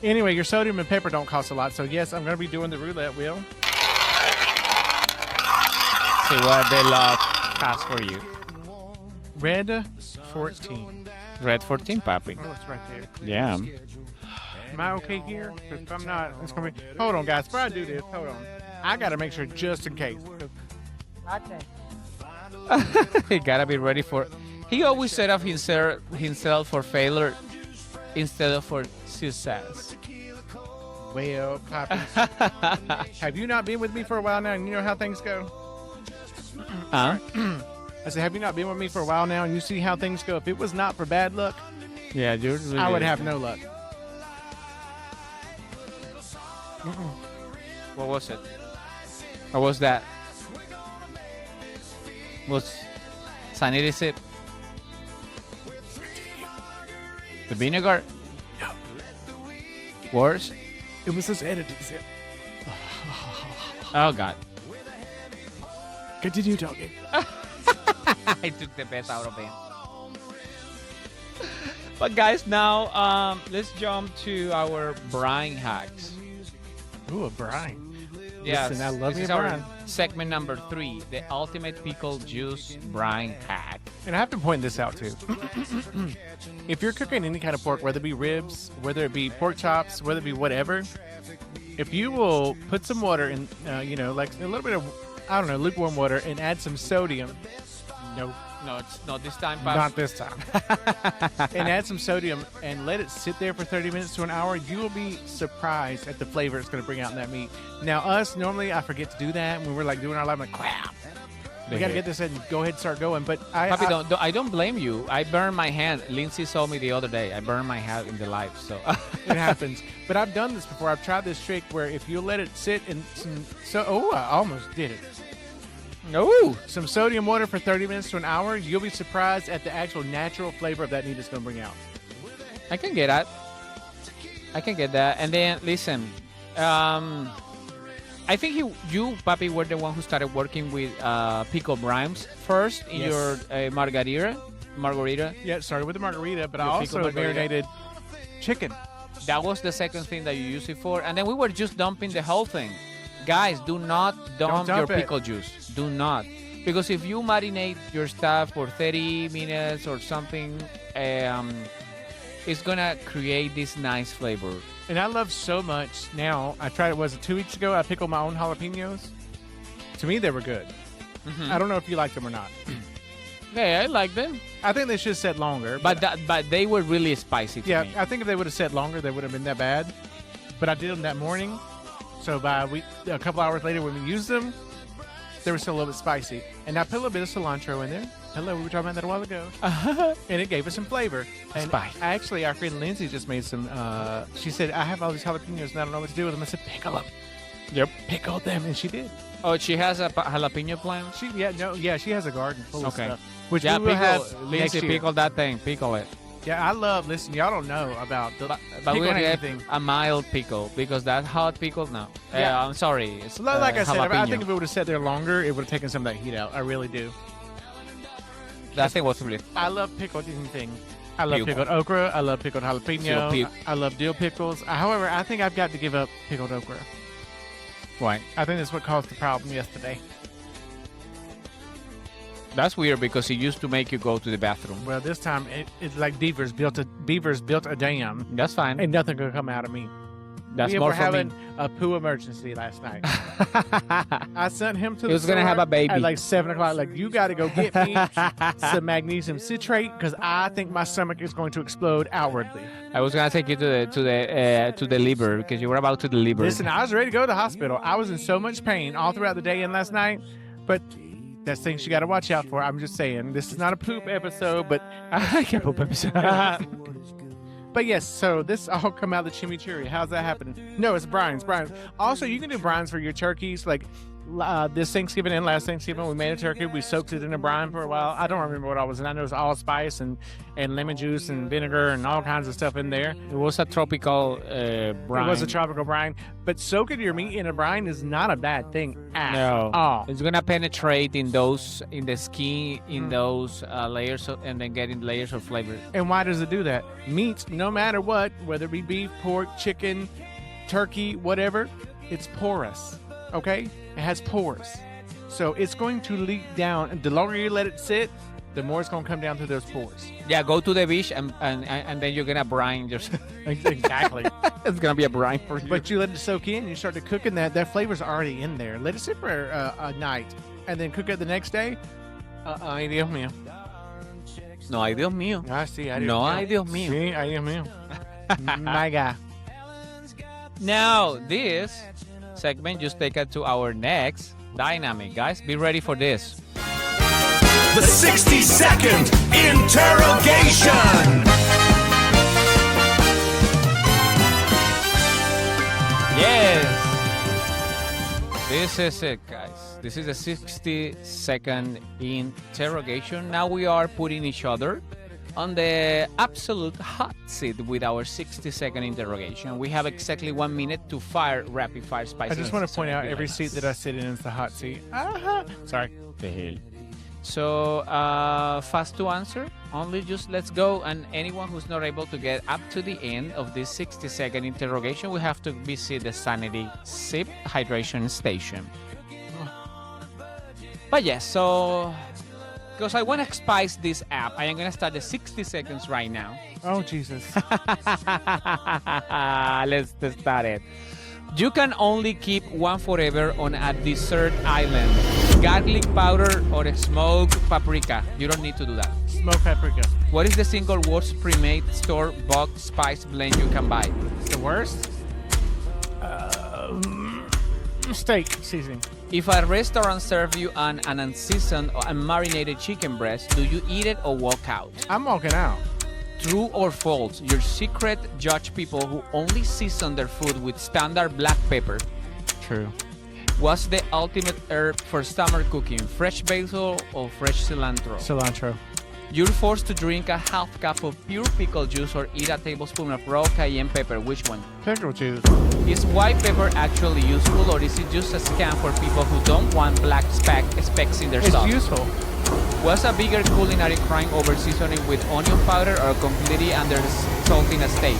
Anyway, your sodium and pepper don't cost a lot. So yes, I'm going to be doing the roulette wheel. See what the luck has for you. Red 14. Red 14, papi. Oh, it's right there. Yeah. Am I okay here? If I'm not, it's going to be... Hold on, guys. Before I do this, hold on. I got to make sure just in case. He gotta be ready for. He always set up himself for failure instead of for success. Well, Poppy, have you not been with me for a while now and you know how things go? Huh? I said, have you not been with me for a while now and you see how things go? If it was not for bad luck, Yeah, dude. I would have no luck. What was it? Or was that? Was sanity sip? The vinegar? Worse? It was this edited. Oh God! Continue talking. I took the best out of it. But guys, now let's jump to our brine hacks. Ooh, a brine. Yes, Listen, I love this me is a our brine. segment number 3, the ultimate pickle juice brine hack. And I have to point this out too. If you're cooking any kind of pork, whether it be ribs, whether it be pork chops, whether it be whatever, if you will put some water in, like a little bit of, I don't know, lukewarm water and add some sodium. Nope. No, it's not this time, Not this time. And add some sodium and let it sit there for 30 minutes to an hour. You will be surprised at the flavor it's going to bring out in that meat. Now, us, normally I forget to do that when we're like doing our life. I'm like, crap. We got to get this in. Go ahead and start going. But Papi, I don't blame you. I burned my hand. Lindsay saw me the other day. I burned my hand in the life, so it happens. But I've done this before. I've tried this trick where if you let it sit in I almost did it. no. Some sodium water for 30 minutes to an hour, you'll be surprised at the actual natural flavor of that meat it's going to bring out. I can get that. And then listen, I think you, Papi, were the one who started working with pickle brimes first in Yes. your margarita. Yeah, it started with the margarita, but I Your pickle also margarita. marinated chicken. That was the second thing that you used it for, and then we were just dumping the whole thing. Guys, do not dump your dump it. pickle juice. Do not. Because if you marinate your stuff for 30 minutes or something, it's going to create this nice flavor. And I love so much now. I tried it, 2 weeks ago? I pickled my own jalapenos. To me, they were good. Mm-hmm. I don't know if you liked them or not. Hey, I like them. I think they should have set longer. But they were really spicy to yeah, me. I think if they would have set longer, they would have been that bad. But I did them that morning. So by a couple hours later when we used them, they were still a little bit spicy. And I put a little bit of cilantro in there. Hello, we were talking about that a while ago. And it gave us some flavor. And Spice. actually, our friend Lindsay just made some. She said, I have all these jalapenos and I don't know what to do with them. I said, pickle them. Yep. Pickle them. And she did. Oh, she has a jalapeno plant. She has a garden full of Okay. stuff. Which Yeah, we will have pickle. next Lindsay, year. pickle that thing. Pickle it. Yeah, I love. Listen, y'all don't know about the But we're pickling gonna get anything. a mild pickle because that hot pickle, no. Yeah. I'm sorry. It's, Like I said, I jalapeno. think if it would have sat there longer, it would have taken some of that heat out. I really do. That thing was really. I love pickled anything. I love Puke. pickled okra. I love pickled Feel jalapeno. puke. I love dill pickles. However, I think I've got to give up pickled okra. Right. I think that's what caused the problem yesterday. That's weird because it used to make you go to the bathroom. Well, this time it's like beavers built a dam, That's fine. and nothing could come out of me. That's we more were for having me. a poo emergency last night. I sent him to He the was gonna store have a baby. at like 7 o'clock. Like, you got to go get me some magnesium citrate because I think my stomach is going to explode outwardly. I was gonna take you to the liver because you were about to deliver. Listen, I was ready to go to the hospital. I was in so much pain all throughout the day and last night, but that's things you got to watch out for. I'm just saying, this is not a poop episode, but I can't poop episode. But yes, so this all come out of the chimichurri. How's that happening? No, it's brines. Also, you can do brines for your turkeys. Like this Thanksgiving and last Thanksgiving, we made a turkey. We soaked it in a brine for a while. I don't remember what I was in. I know it was allspice and lemon juice and vinegar and all kinds of stuff in there. It was a tropical brine. It was a tropical brine. But soaking your meat in a brine is not a bad thing at No, all. it's gonna penetrate in the skin, in those layers, and then getting layers of flavor. And why does it do that? Meats, no matter what, whether it be beef, pork, chicken, turkey, whatever, it's porous. Okay? It has pores. So it's going to leak down. And the longer you let it sit, the more it's going to come down through those pores. Yeah, go to the beach and then you're gonna brine yourself. Exactly. It's gonna be a brine for you. But you let it soak in, you start to cooking that flavor's already in there. Let it sit for a night and then cook it the next day. Ay, Dios mío. No, ay Dios mío. Ah, sí, ay, Dios No, mío. ay Dios mío. Sí, ay, Dios mío. My God. Now this segment just take it to our next dynamic, guys. Be ready for this. The 60-second interrogation. Yes. This is it, guys. This is a 60-second interrogation. Now we are putting each other on the absolute hot seat with our 60-second interrogation. We have exactly 1 minute to fire rapid fire spicy. I just want to point out every seat that I sit in is the hot seat. Sorry. So fast to answer. Only just let's go. And anyone who's not able to get up to the end of this 60-second interrogation, we have to visit the Sanity Sip Hydration Station. But yes, so because I want to spice this up, I am gonna start the 60 seconds right now. Oh, Jesus. Let's start it. You can only keep one forever on a desert island. Garlic powder or smoked paprika. You don't need to do that. Smoked paprika. What is the single worst pre-made store-bought spice blend you can buy? The worst? Steak seasoning. If a restaurant serves you an unseasoned or unmarinated chicken breast, do you eat it or walk out? I'm walking out. True or false? Your secret judge people who only season their food with standard black pepper. True. What's the ultimate herb for summer cooking? Fresh basil or fresh cilantro? Cilantro. You're forced to drink a half cup of pure pickle juice or eat a tablespoon of raw cayenne pepper. Which one? Pickle juice. Is white pepper actually useful or is it just a scam for people who don't want black specks in their It's sauce? useful. What's a bigger culinary crime over seasoning with onion powder or completely under salting a steak?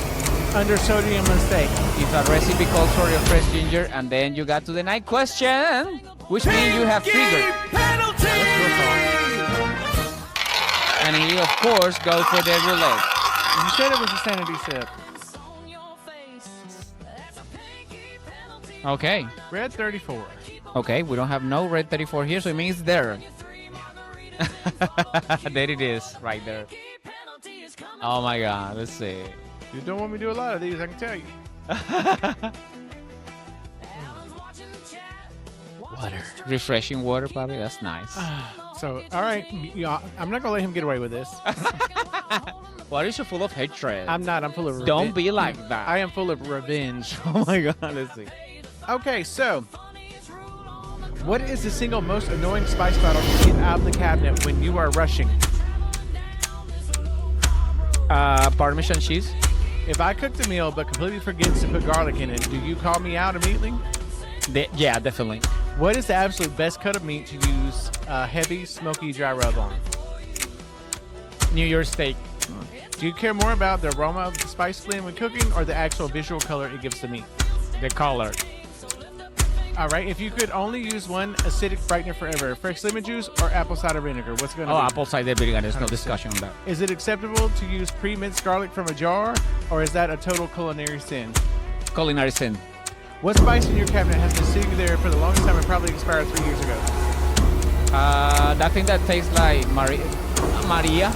Under sodium and steak. If a recipe calls for your fresh ginger and then you got to the night question, which means you have triggered. And you, of course, go for the roulette. You said it was a sanity sip. Okay. Red 34. Okay, we don't have no red 34 here, so it means there. There it is, right there. Oh my God, let's see. You don't want me to do a lot of these, I can tell you. Water. Refreshing water, probably. That's nice. So, all right, I'm not gonna let him get away with this. Why are you so full of hatred? I'm not. I'm full of. Don't be like that. I am full of revenge. Oh my God, let's see. Okay, so what is the single most annoying spice bottle to get out of the cabinet when you are rushing? Parmesan cheese. If I cooked a meal but completely forgets to put garlic in it, do you call me out immediately? Yeah, definitely. What is the absolute best cut of meat to use heavy, smoky, dry rub on? New York steak. Do you care more about the aroma of the spice blend when cooking or the actual visual color it gives the meat? The color. All right, if you could only use one acidic brightener forever, fresh lemon juice or apple cider vinegar, what's going to Oh, be? apple cider vinegar. There's no discussion on that. Is it acceptable to use pre-minced garlic from a jar, or is that a total culinary sin? Culinary sin. What spice in your cabinet has been sitting there for the longest time and probably expired 3 years ago? That thing that tastes like Maria.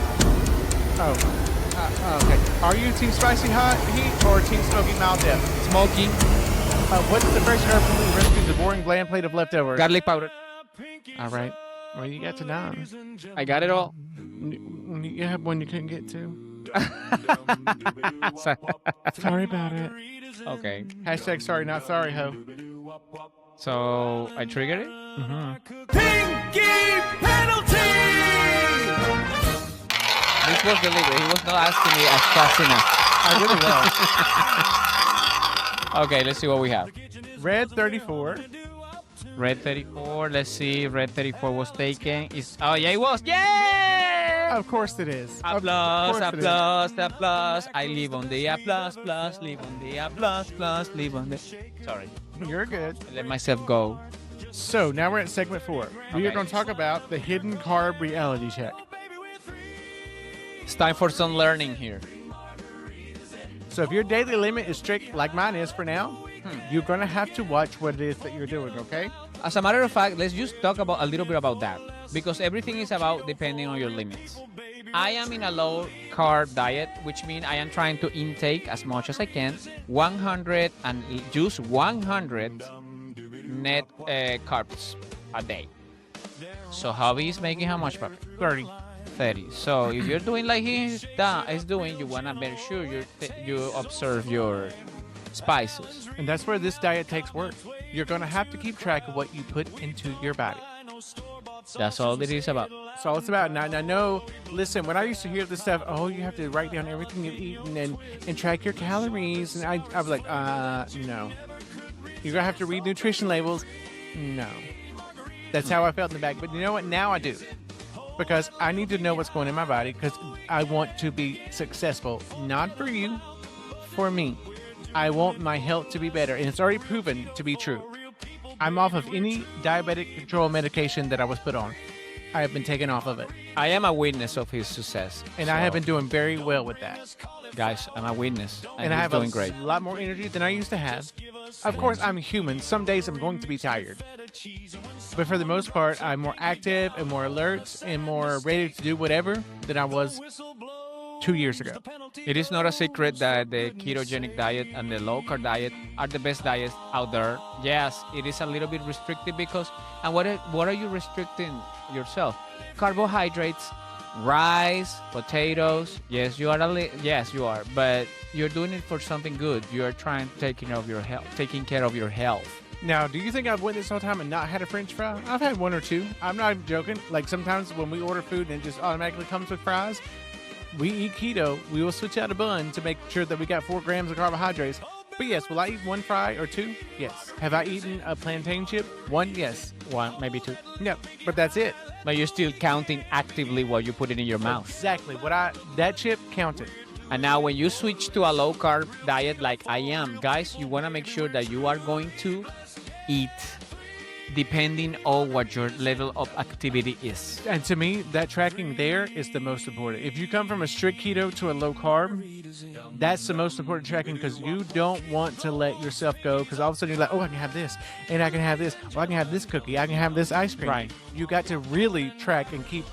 Okay. Are you team spicy hot heat or team smoky mild depth? Smoky. What's the fresh herb completely rescues a boring bland plate of leftovers? Garlic powder. All right. Well, you got to 9. I got it all. You have one you couldn't get to. Sorry about it. Okay. Hashtag sorry, not sorry, ho. So I triggered it? Pinky penalty! This was deliberate. He was not asking me as fast enough. I really was. Okay, let's see what we have. Red 34. Red 34. Let's see. Red 34 was taken. Oh, yeah, it was. Yeah! Of course it is. Applause, applause, applause. I live on the applause, plus, live on the applause, plus, live on the... Sorry. You're good. I let myself go. So now we're at segment 4. We are Okay. going to talk about the hidden carb reality check. It's time for some learning here. So if your daily limit is strict, like mine is for now, you're going to have to watch what it is that you're doing, okay? As a matter of fact, let's just talk about a little bit about that, because everything is about depending on your limits. I am in a low carb diet, which means I am trying to intake as much as I can, 100 and just 100 net carbs a day. So Javi is making how much, Papi? 30. 30. So if you're doing like he's doing, you want to make sure you observe your spices. And that's where this diet takes work. You're going to have to keep track of what you put into your body. That's all it is about. That's all it's about. Now, I know, listen, when I used to hear this stuff, oh, you have to write down everything you've eaten and track your calories. And I was like, no. You're going to have to read nutrition labels. No. That's how I felt in the back. But you know what? Now I do. Because I need to know what's going in my body because I want to be successful. Not for you, for me. I want my health to be better. And it's already proven to be true. I'm off of any diabetic control medication that I was put on. I have been taken off of it. I am a witness of his success. And I have been doing very well with that. Guys, I'm a witness. And I he's have doing great. a lot more energy than I used to have. Of course, I'm human. Some days I'm going to be tired. But for the most part, I'm more active and more alert and more ready to do whatever than I was 2 years ago. It is not a secret that the ketogenic diet and the low-carb diet are the best diets out there. Yes, it is a little bit restrictive because... And what are you restricting yourself? Carbohydrates, rice, potatoes. Yes, you are. Yes, you are. But you're doing it for something good. You are trying to take care of your health. Now, do you think I've went this whole time and not had a French fry? I've had 1 or 2. I'm not even joking. Like sometimes when we order food and it just automatically comes with fries, we eat keto. We will switch out a bun to make sure that we got 4 grams of carbohydrates. But yes, will I eat 1 fry or 2? Yes. Have I eaten a plantain chip? 1? Yes. 1, maybe 2. No, but that's it. But you're still counting actively what you put it in your mouth. Exactly. That chip counted. And now when you switch to a low-carb diet like I am, guys, you want to make sure that you are going to eat depending on what your level of activity is. And to me, that tracking there is the most important. If you come from a strict keto to a low carb, that's the most important tracking because you don't want to let yourself go because all of a sudden you're like, oh, I can have this, and I can have this, or I can have this cookie, I can have this ice cream. Right. You got to really track and keep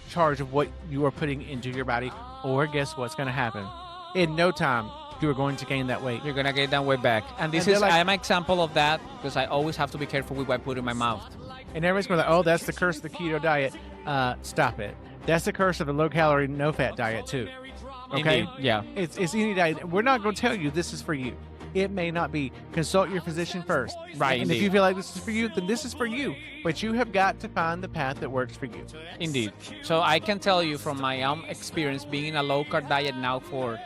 charge of what you are putting into your body, or guess what's going to happen? In no time, you are going to gain that weight. You're gonna get that way back. And this And is they're like- I'm an example of that because I always have to be careful with what I put in my mouth. And everybody's going like, oh, that's the curse of the keto diet. Stop it. That's the curse of the low-calorie, no-fat diet, too. Okay? Indeed, yeah. It's any diet. We're not going to tell you this is for you. It may not be. Consult your physician first. Right, And if indeed. you feel like this is for you, then this is for you. But you have got to find the path that works for you. Indeed. So I can tell you from my own experience being in a low carb diet now for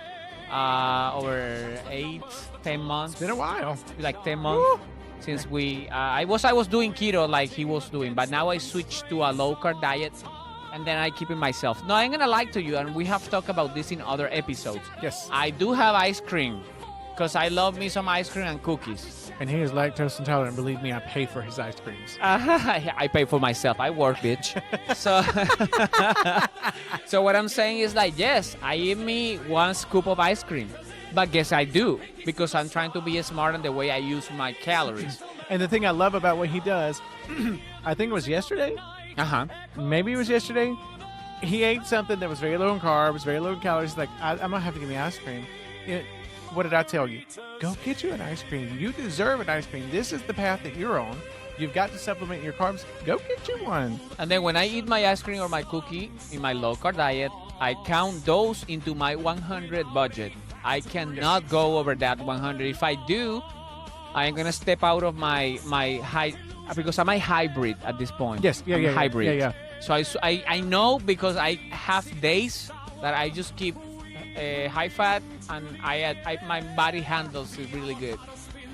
over 8-10 months. It's been a while. Like 10 months since I was doing keto like he was doing, but now I switched to a low carb diet and then I keep it myself. No, I'm gonna lie to you, and we have talked about this in other episodes. Yes. I do have ice cream because I love me some ice cream and cookies. And he is lactose intolerant. Believe me, I pay for his ice creams. I pay for myself. I work, bitch. So, so what I'm saying is like, yes, I eat me one scoop of ice cream, but yes, I do because I'm trying to be smart in the way I use my calories. And the thing I love about what he does, I think it was yesterday. Maybe it was yesterday. He ate something that was very low in carbs, very low in calories. Like, I'm going to have to give me ice cream. What did I tell you? Go get you an ice cream. You deserve an ice cream. This is the path that you're on. You've got to supplement your carbs. Go get you one. And then when I eat my ice cream or my cookie in my low carb diet, I count those into my 100 budget. I cannot go over that 100. If I do, I'm gonna step out of my high because I'm a hybrid at this point. Yes, I'm a hybrid. Yeah. So I know because I have days that I just keep high fat and my body handles it really good.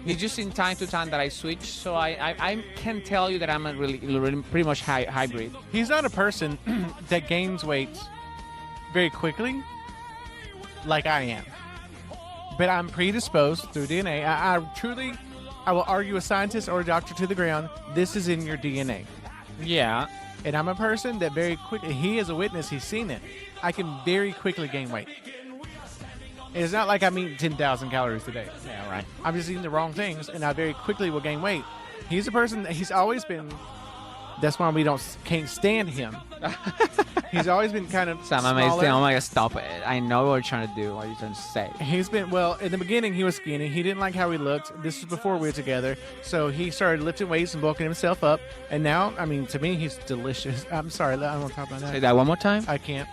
It's just in time to time that I switch. So I can tell you that I'm a really pretty much hybrid. He's not a person that gains weight very quickly like I am. But I'm predisposed through DNA. I will argue a scientist or a doctor to the ground, this is in your DNA. Yeah. And I'm a person that very quickly, he is a witness, he's seen it. I can very quickly gain weight. It's not like I'm eating 10,000 calories a day. Yeah, right. I'm just eating the wrong things, and I very quickly will gain weight. He's a person that he's always been. That's why we can't stand him. He's always been kind of Sam, smaller. I'm like, stop it. I know what you're trying to do. What you're trying to say. He's been, well, in the beginning, he was skinny. He didn't like how he looked. This was before we were together. So he started lifting weights and bulking himself up. And now, I mean, to me, he's delicious. I'm sorry, I won't talk about that. Say that one more time. I can't.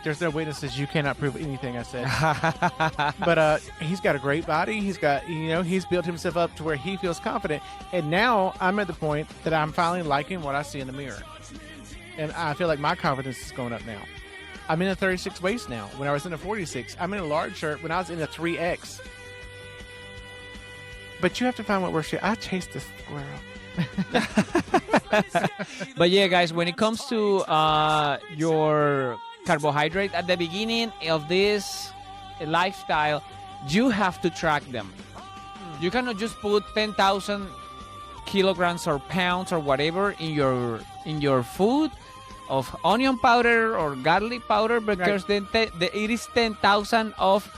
There's no witnesses. You cannot prove anything I said. But he's got a great body. He's got, he's built himself up to where he feels confident. And now I'm at the point that I'm finally liking what I see in the mirror. And I feel like my confidence is going up now. I'm in a 36 waist now. When I was in a 46, I'm in a large shirt when I was in a 3X. But you have to find what works for you. I chased the squirrel. But yeah, guys, when it comes to your carbohydrate at the beginning of this lifestyle, you have to track them. You cannot just put 10,000 kilograms or pounds or whatever in your food of onion powder or garlic powder because then it is 10,000 of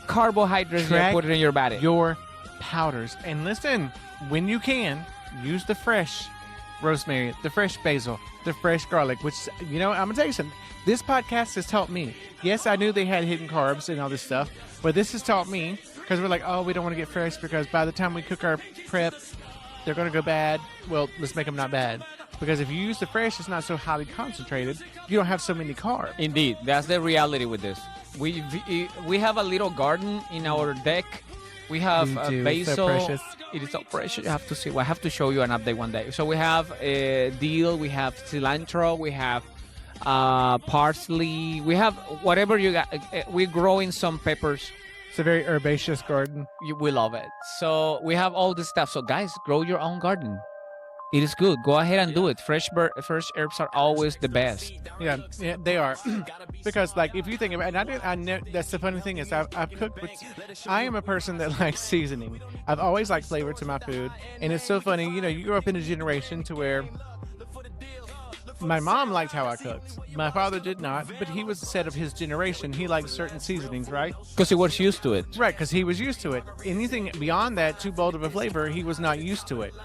carbohydrates you Track put it in your body. Your powders. And listen, when you can, use the fresh rosemary, the fresh basil, the fresh garlic, which, I'm going to tell you something. This podcast has taught me. Yes, I knew they had hidden carbs and all this stuff, but this has taught me because we're like, oh, we don't want to get fresh because by the time we cook our prep, they're going to go bad. Well, let's make them not bad. Because if you use the fresh, it's not so highly concentrated. You don't have so many carbs. Indeed, that's the reality with this. We have a little garden in our deck. We have We do. It's so basil. precious. It is so precious. You have to see. Well, I have to show you an update one day. So we have dill, we have cilantro, we have parsley, we have whatever you got. We're growing some peppers. It's a very herbaceous garden. We love it. So we have all this stuff. So guys, grow your own garden. It is good. Go ahead and do it. Fresh herbs are always the best. Yeah, they are. Because, like, if you think about it, and I know that's the funny thing is I've cooked with, I am a person that likes seasoning. I've always liked flavor to my food. And it's so funny, you grew up in a generation to where my mom liked how I cooked. My father did not, but he was a set of his generation. He liked certain seasonings, right? Because he was used to it. Right, because he was used to it. Anything beyond that, too bold of a flavor, he was not used to it.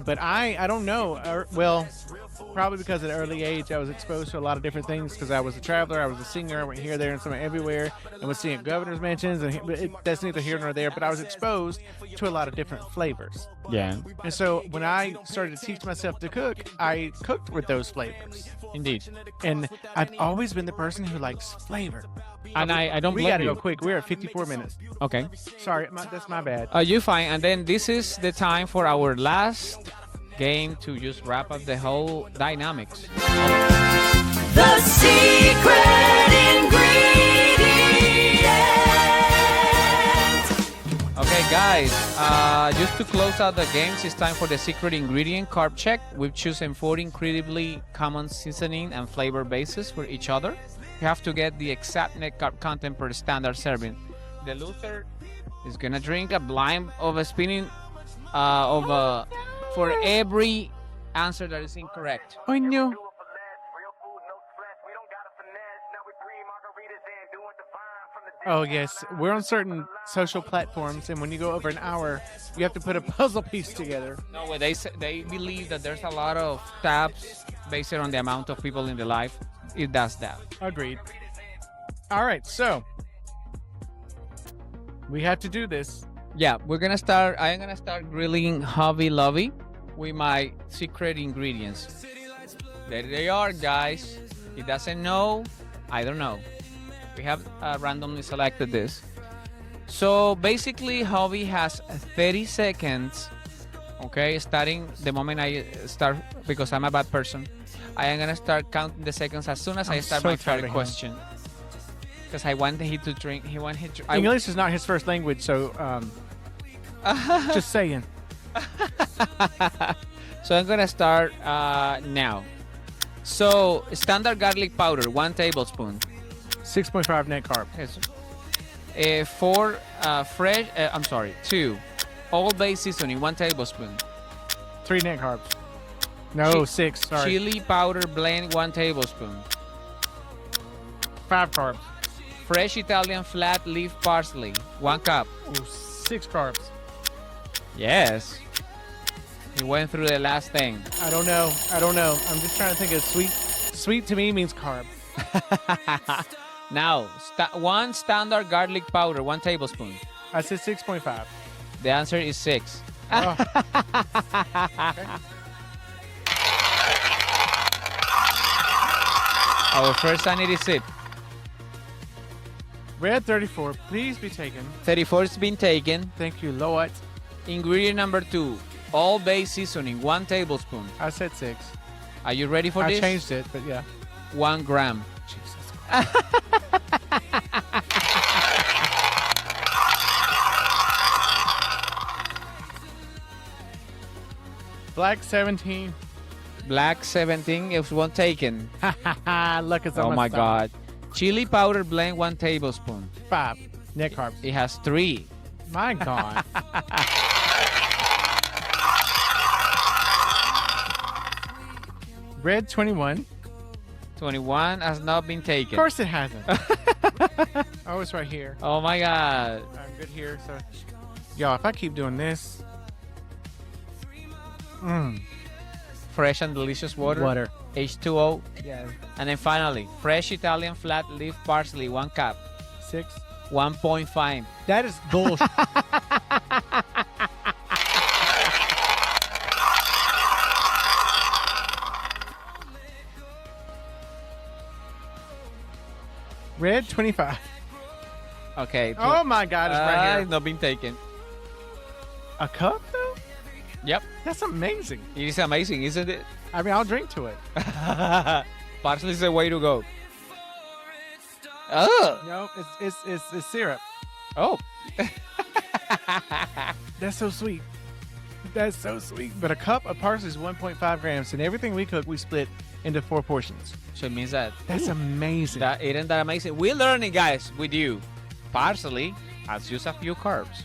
But I don't know. Well, probably because at an early age I was exposed to a lot of different things because I was a traveler, I was a singer, I went here, there, and somewhere everywhere, and was seeing governor's mansions, and that's neither here nor there. But I was exposed to a lot of different flavors, Yeah, and so when I started to teach myself to cook, I cooked with those flavors, indeed. and I've always been the person who likes flavor. And I don't We blame gotta you. go quick. We're at 54 minutes. Okay. Sorry, that's my bad. You fine. And then this is the time for our last game to just wrap up the whole dynamics. The secret ingredient. Okay, guys. Just to close out the games, it's time for the secret ingredient carb check. We've chosen 4 incredibly common seasoning and flavor bases for each other. You have to get the exact net carb content per standard serving. The loser is gonna drink a blind of a spinning for every answer that is incorrect. I know. Oh yes, we're on certain social platforms, and when you go over an hour, you have to put a puzzle piece together. No way. They believe that there's a lot of tabs based on the amount of people in the life. It does that. Agreed. All right, so we have to do this. Yeah, we're gonna start. I'm gonna start grilling Hobby Lobby with my secret ingredients. There they are, guys. He doesn't know. I don't know. We have randomly selected this. So basically, Hobby has 30 seconds. Okay, starting the moment I start, because I'm a bad person. I am gonna start counting the seconds as soon as I start so my proud of third him. question. Because I want him to drink. He want him to. English is not his first language, so just saying. So I'm gonna start now. So standard garlic powder, 1 tablespoon. 6.5 net carb. Yes. 4 fresh. I'm sorry, 2 all-base seasoning, 1 tablespoon. 3 net carbs. No, 6. Sorry. Chili powder blend, 1 tablespoon. 5 carbs. Fresh Italian flat leaf parsley, 1 cup. Ooh, 6 carbs. Yes. He went through the last thing. I don't know. I'm just trying to think of sweet. Sweet to me means carb. Now, 1 standard garlic powder, 1 tablespoon. I said 6.5. The answer is 6. Oh. Our first sanity sip. Red 34, please be taken. 34 has been taken. Thank you, Lord. Ingredient number 2, all-base seasoning, 1 tablespoon. I said 6. Are you ready for I this? changed it, but yeah. 1 gram. Jesus Christ. Black 17. Black 17 is 1 taken. Look, it's on Oh my stomach. God. Chili powder blend, 1 tablespoon. 5 net carbs. It has 3. My God. Red 21. 21 has not been Of taken. course it hasn't. Oh, it's right here. Oh my God. I'm good here. So, y'all, if I keep doing this, Fresh and delicious water. water. H2O. Yeah, And then finally, fresh Italian flat leaf parsley, 1 cup. 6. 1.5. That is bullshit. Red 25. Okay. Oh my God, it's right It's here. not been taken. A cup though? Yep. That's amazing. It is amazing, isn't it? I mean, I'll drink to it. Parsley is the way to go. Oh. No, it's syrup. Oh. That's so sweet. That's so sweet. But a cup of parsley is 1.5 grams, and everything we cook, we split into 4 portions. So it means that. That's amazing. That isn't that amazing? We're learning, guys, with you. Parsley has just a few carbs.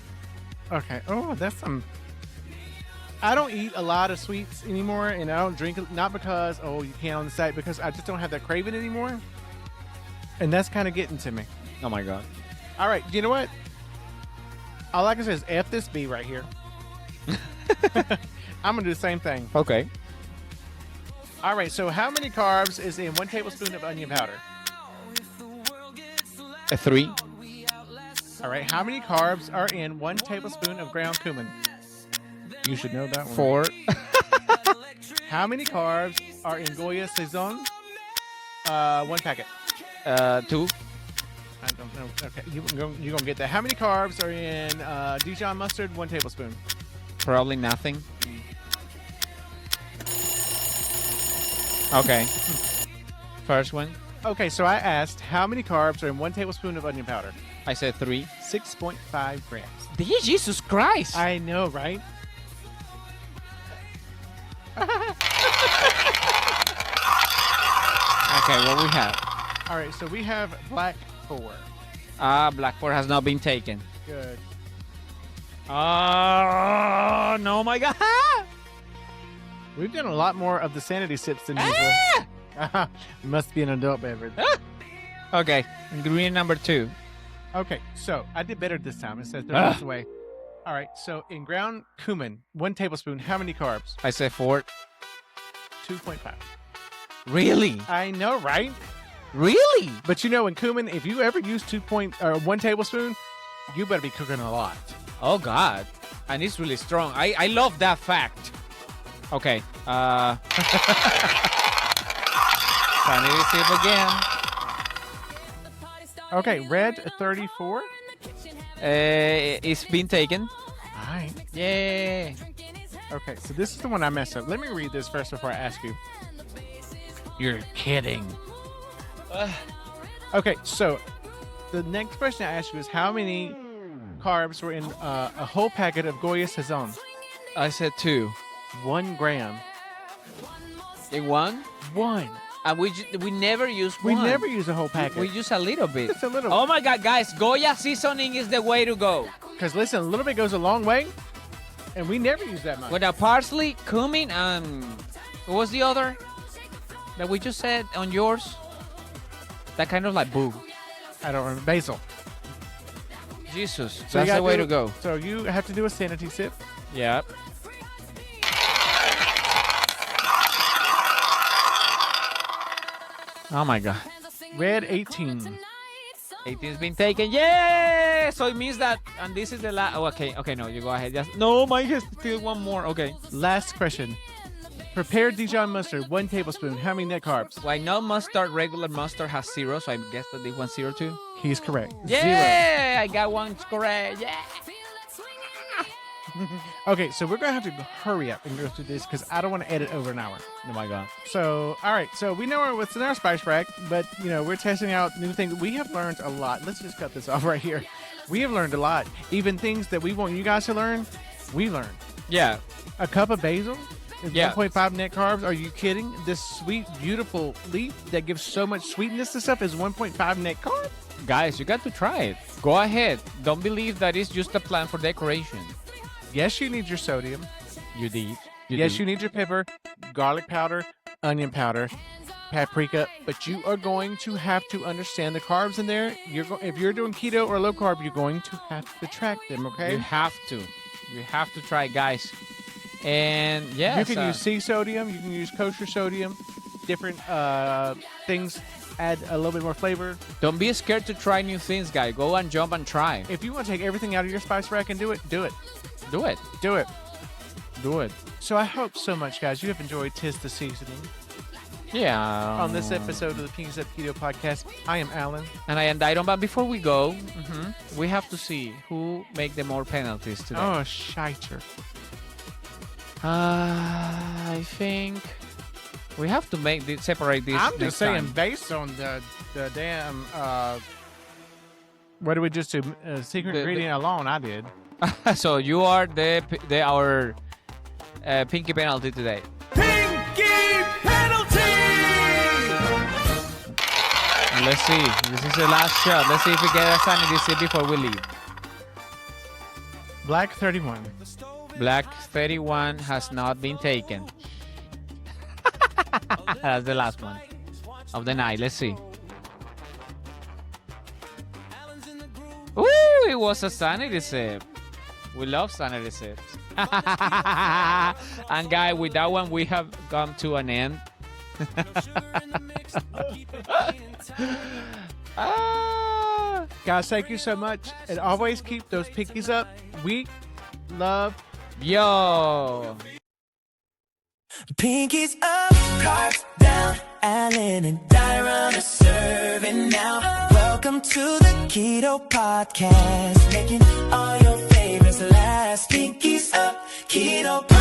Okay. Oh, that's some. I don't eat a lot of sweets anymore, and I don't drink not because you can't on the site, because I just don't have that craving anymore, and that's kind of getting to me. Oh my God. All right, you know what? All I can say is F this B right here. I'm gonna do the same thing. Okay. All right, so how many carbs is in 1 tablespoon of onion powder? 3. All right, how many carbs are in 1 tablespoon of ground cumin? You should know that one. 4. How many carbs are in Goya Saison? 1 packet. 2. I don't know. Okay, you're going to get that. How many carbs are in Dijon mustard? 1 tablespoon. Probably nothing. Okay. First one. Okay, so I asked how many carbs are in 1 tablespoon of onion powder? I said 3. 6.5 grams. Jesus Christ. I know, right? Okay, what we have? All right, so we have black 4. Black 4 has not been taken. Good. Oh, no, my God. We've done a lot more of the sanity sips than usual. Must be an adult beverage. Okay, ingredient number 2. Okay, so I did better this time. It says 30 minutes away. All right, so in ground cumin, 1 tablespoon, how many carbs? I said 4. 2.5. Really? I know, right? Really? But you know, in cumin, if you ever use 1 tablespoon, you better be cooking a lot. Oh, God. And it's really strong. I love that fact. Okay. Sanity sip again. Okay, red 34. It's been taken. All right. Yay. Okay, so this is the one I messed up. Let me read this first before I ask you. You're kidding. Okay, so the next question I asked you is how many carbs were in a whole packet of Goya Saison? I said 2. 1 gram. In 1? 1. And we never use We 1. never use a whole packet. We use a little bit. Just a little. Oh my God, guys. Goya seasoning is the way to go. Because listen, a little bit goes a long way, and we never use that much. With the parsley, cumin, and what was the other that we just said on yours? That kind of like boo. I don't remember. Basil. Jesus, So you that's gotta the way do- to go. So you have to do a sanity sip. Yep. Oh my God. Red 18. 18's been taken. Yeah! So it means that, and this is the last. Oh, okay, no, you go ahead. Just no, Mike has still one more. Okay. Last question. Prepared Dijon mustard, 1 tablespoon. How many net carbs? Why no mustard? Regular mustard has 0, so I guess that this one's 0 too. He's correct. Yeah, I got one correct. Yeah. Zero. Okay, so we're going to have to hurry up and go through this because I don't want to edit over an hour. Oh my God. So, all right. So we know what's in our spice rack, but, you know, we're testing out new things. We have learned a lot. Let's just cut this off right here. We have learned a lot. Even things that we want you guys to learn, we learned. Yeah. A cup of basil is Yeah. 1.5 net carbs. Are you kidding? This sweet, beautiful leaf that gives so much sweetness to stuff is 1.5 net carbs? Guys, you got to try it. Go ahead. Don't believe that it's just a plant for decoration. Yes, you need your sodium. You did. Yes, you need your pepper, garlic powder, onion powder, paprika, but you are going to have to understand the carbs in there. If you're doing keto or low carb, you're going to have to track them, okay? You have to. You have to try, guys. And yes, you can use sea sodium, you can use kosher sodium, different things add a little bit more flavor. Don't be scared to try new things, guys. Go and jump and try. If you want to take everything out of your spice rack and do it, do it. Do it. Do it. Do it. So I hope so much, guys, you have enjoyed Tis the Seasoning. Yeah. On this episode of the Pinkies Up Keto podcast, I am Alan. And I am Dairon, but before we go, we have to see who make the more penalties today. Oh, shiter. I think we have to separate these. I'm just next saying, time. based on the damn, what did we just do? Secret ingredient alone, I did. So you are our pinky penalty today. Pinky penalty! And let's see. This is the last shot. Let's see if we get a sanity sip before we leave. Black 31. Black 31 has not been taken. That's the last one of the night. Let's see. Ooh, it was a sanity sip. We love sanity sips. And guys, with that one, we have come to an end Guys, thank you so much. And always keep those pinkies up. We love Yo. Pinkies up, carbs down. Alan and Dyron are serving now. Welcome to the Keto Podcast, making all your favorites last. Pinkies up, Keto Podcast.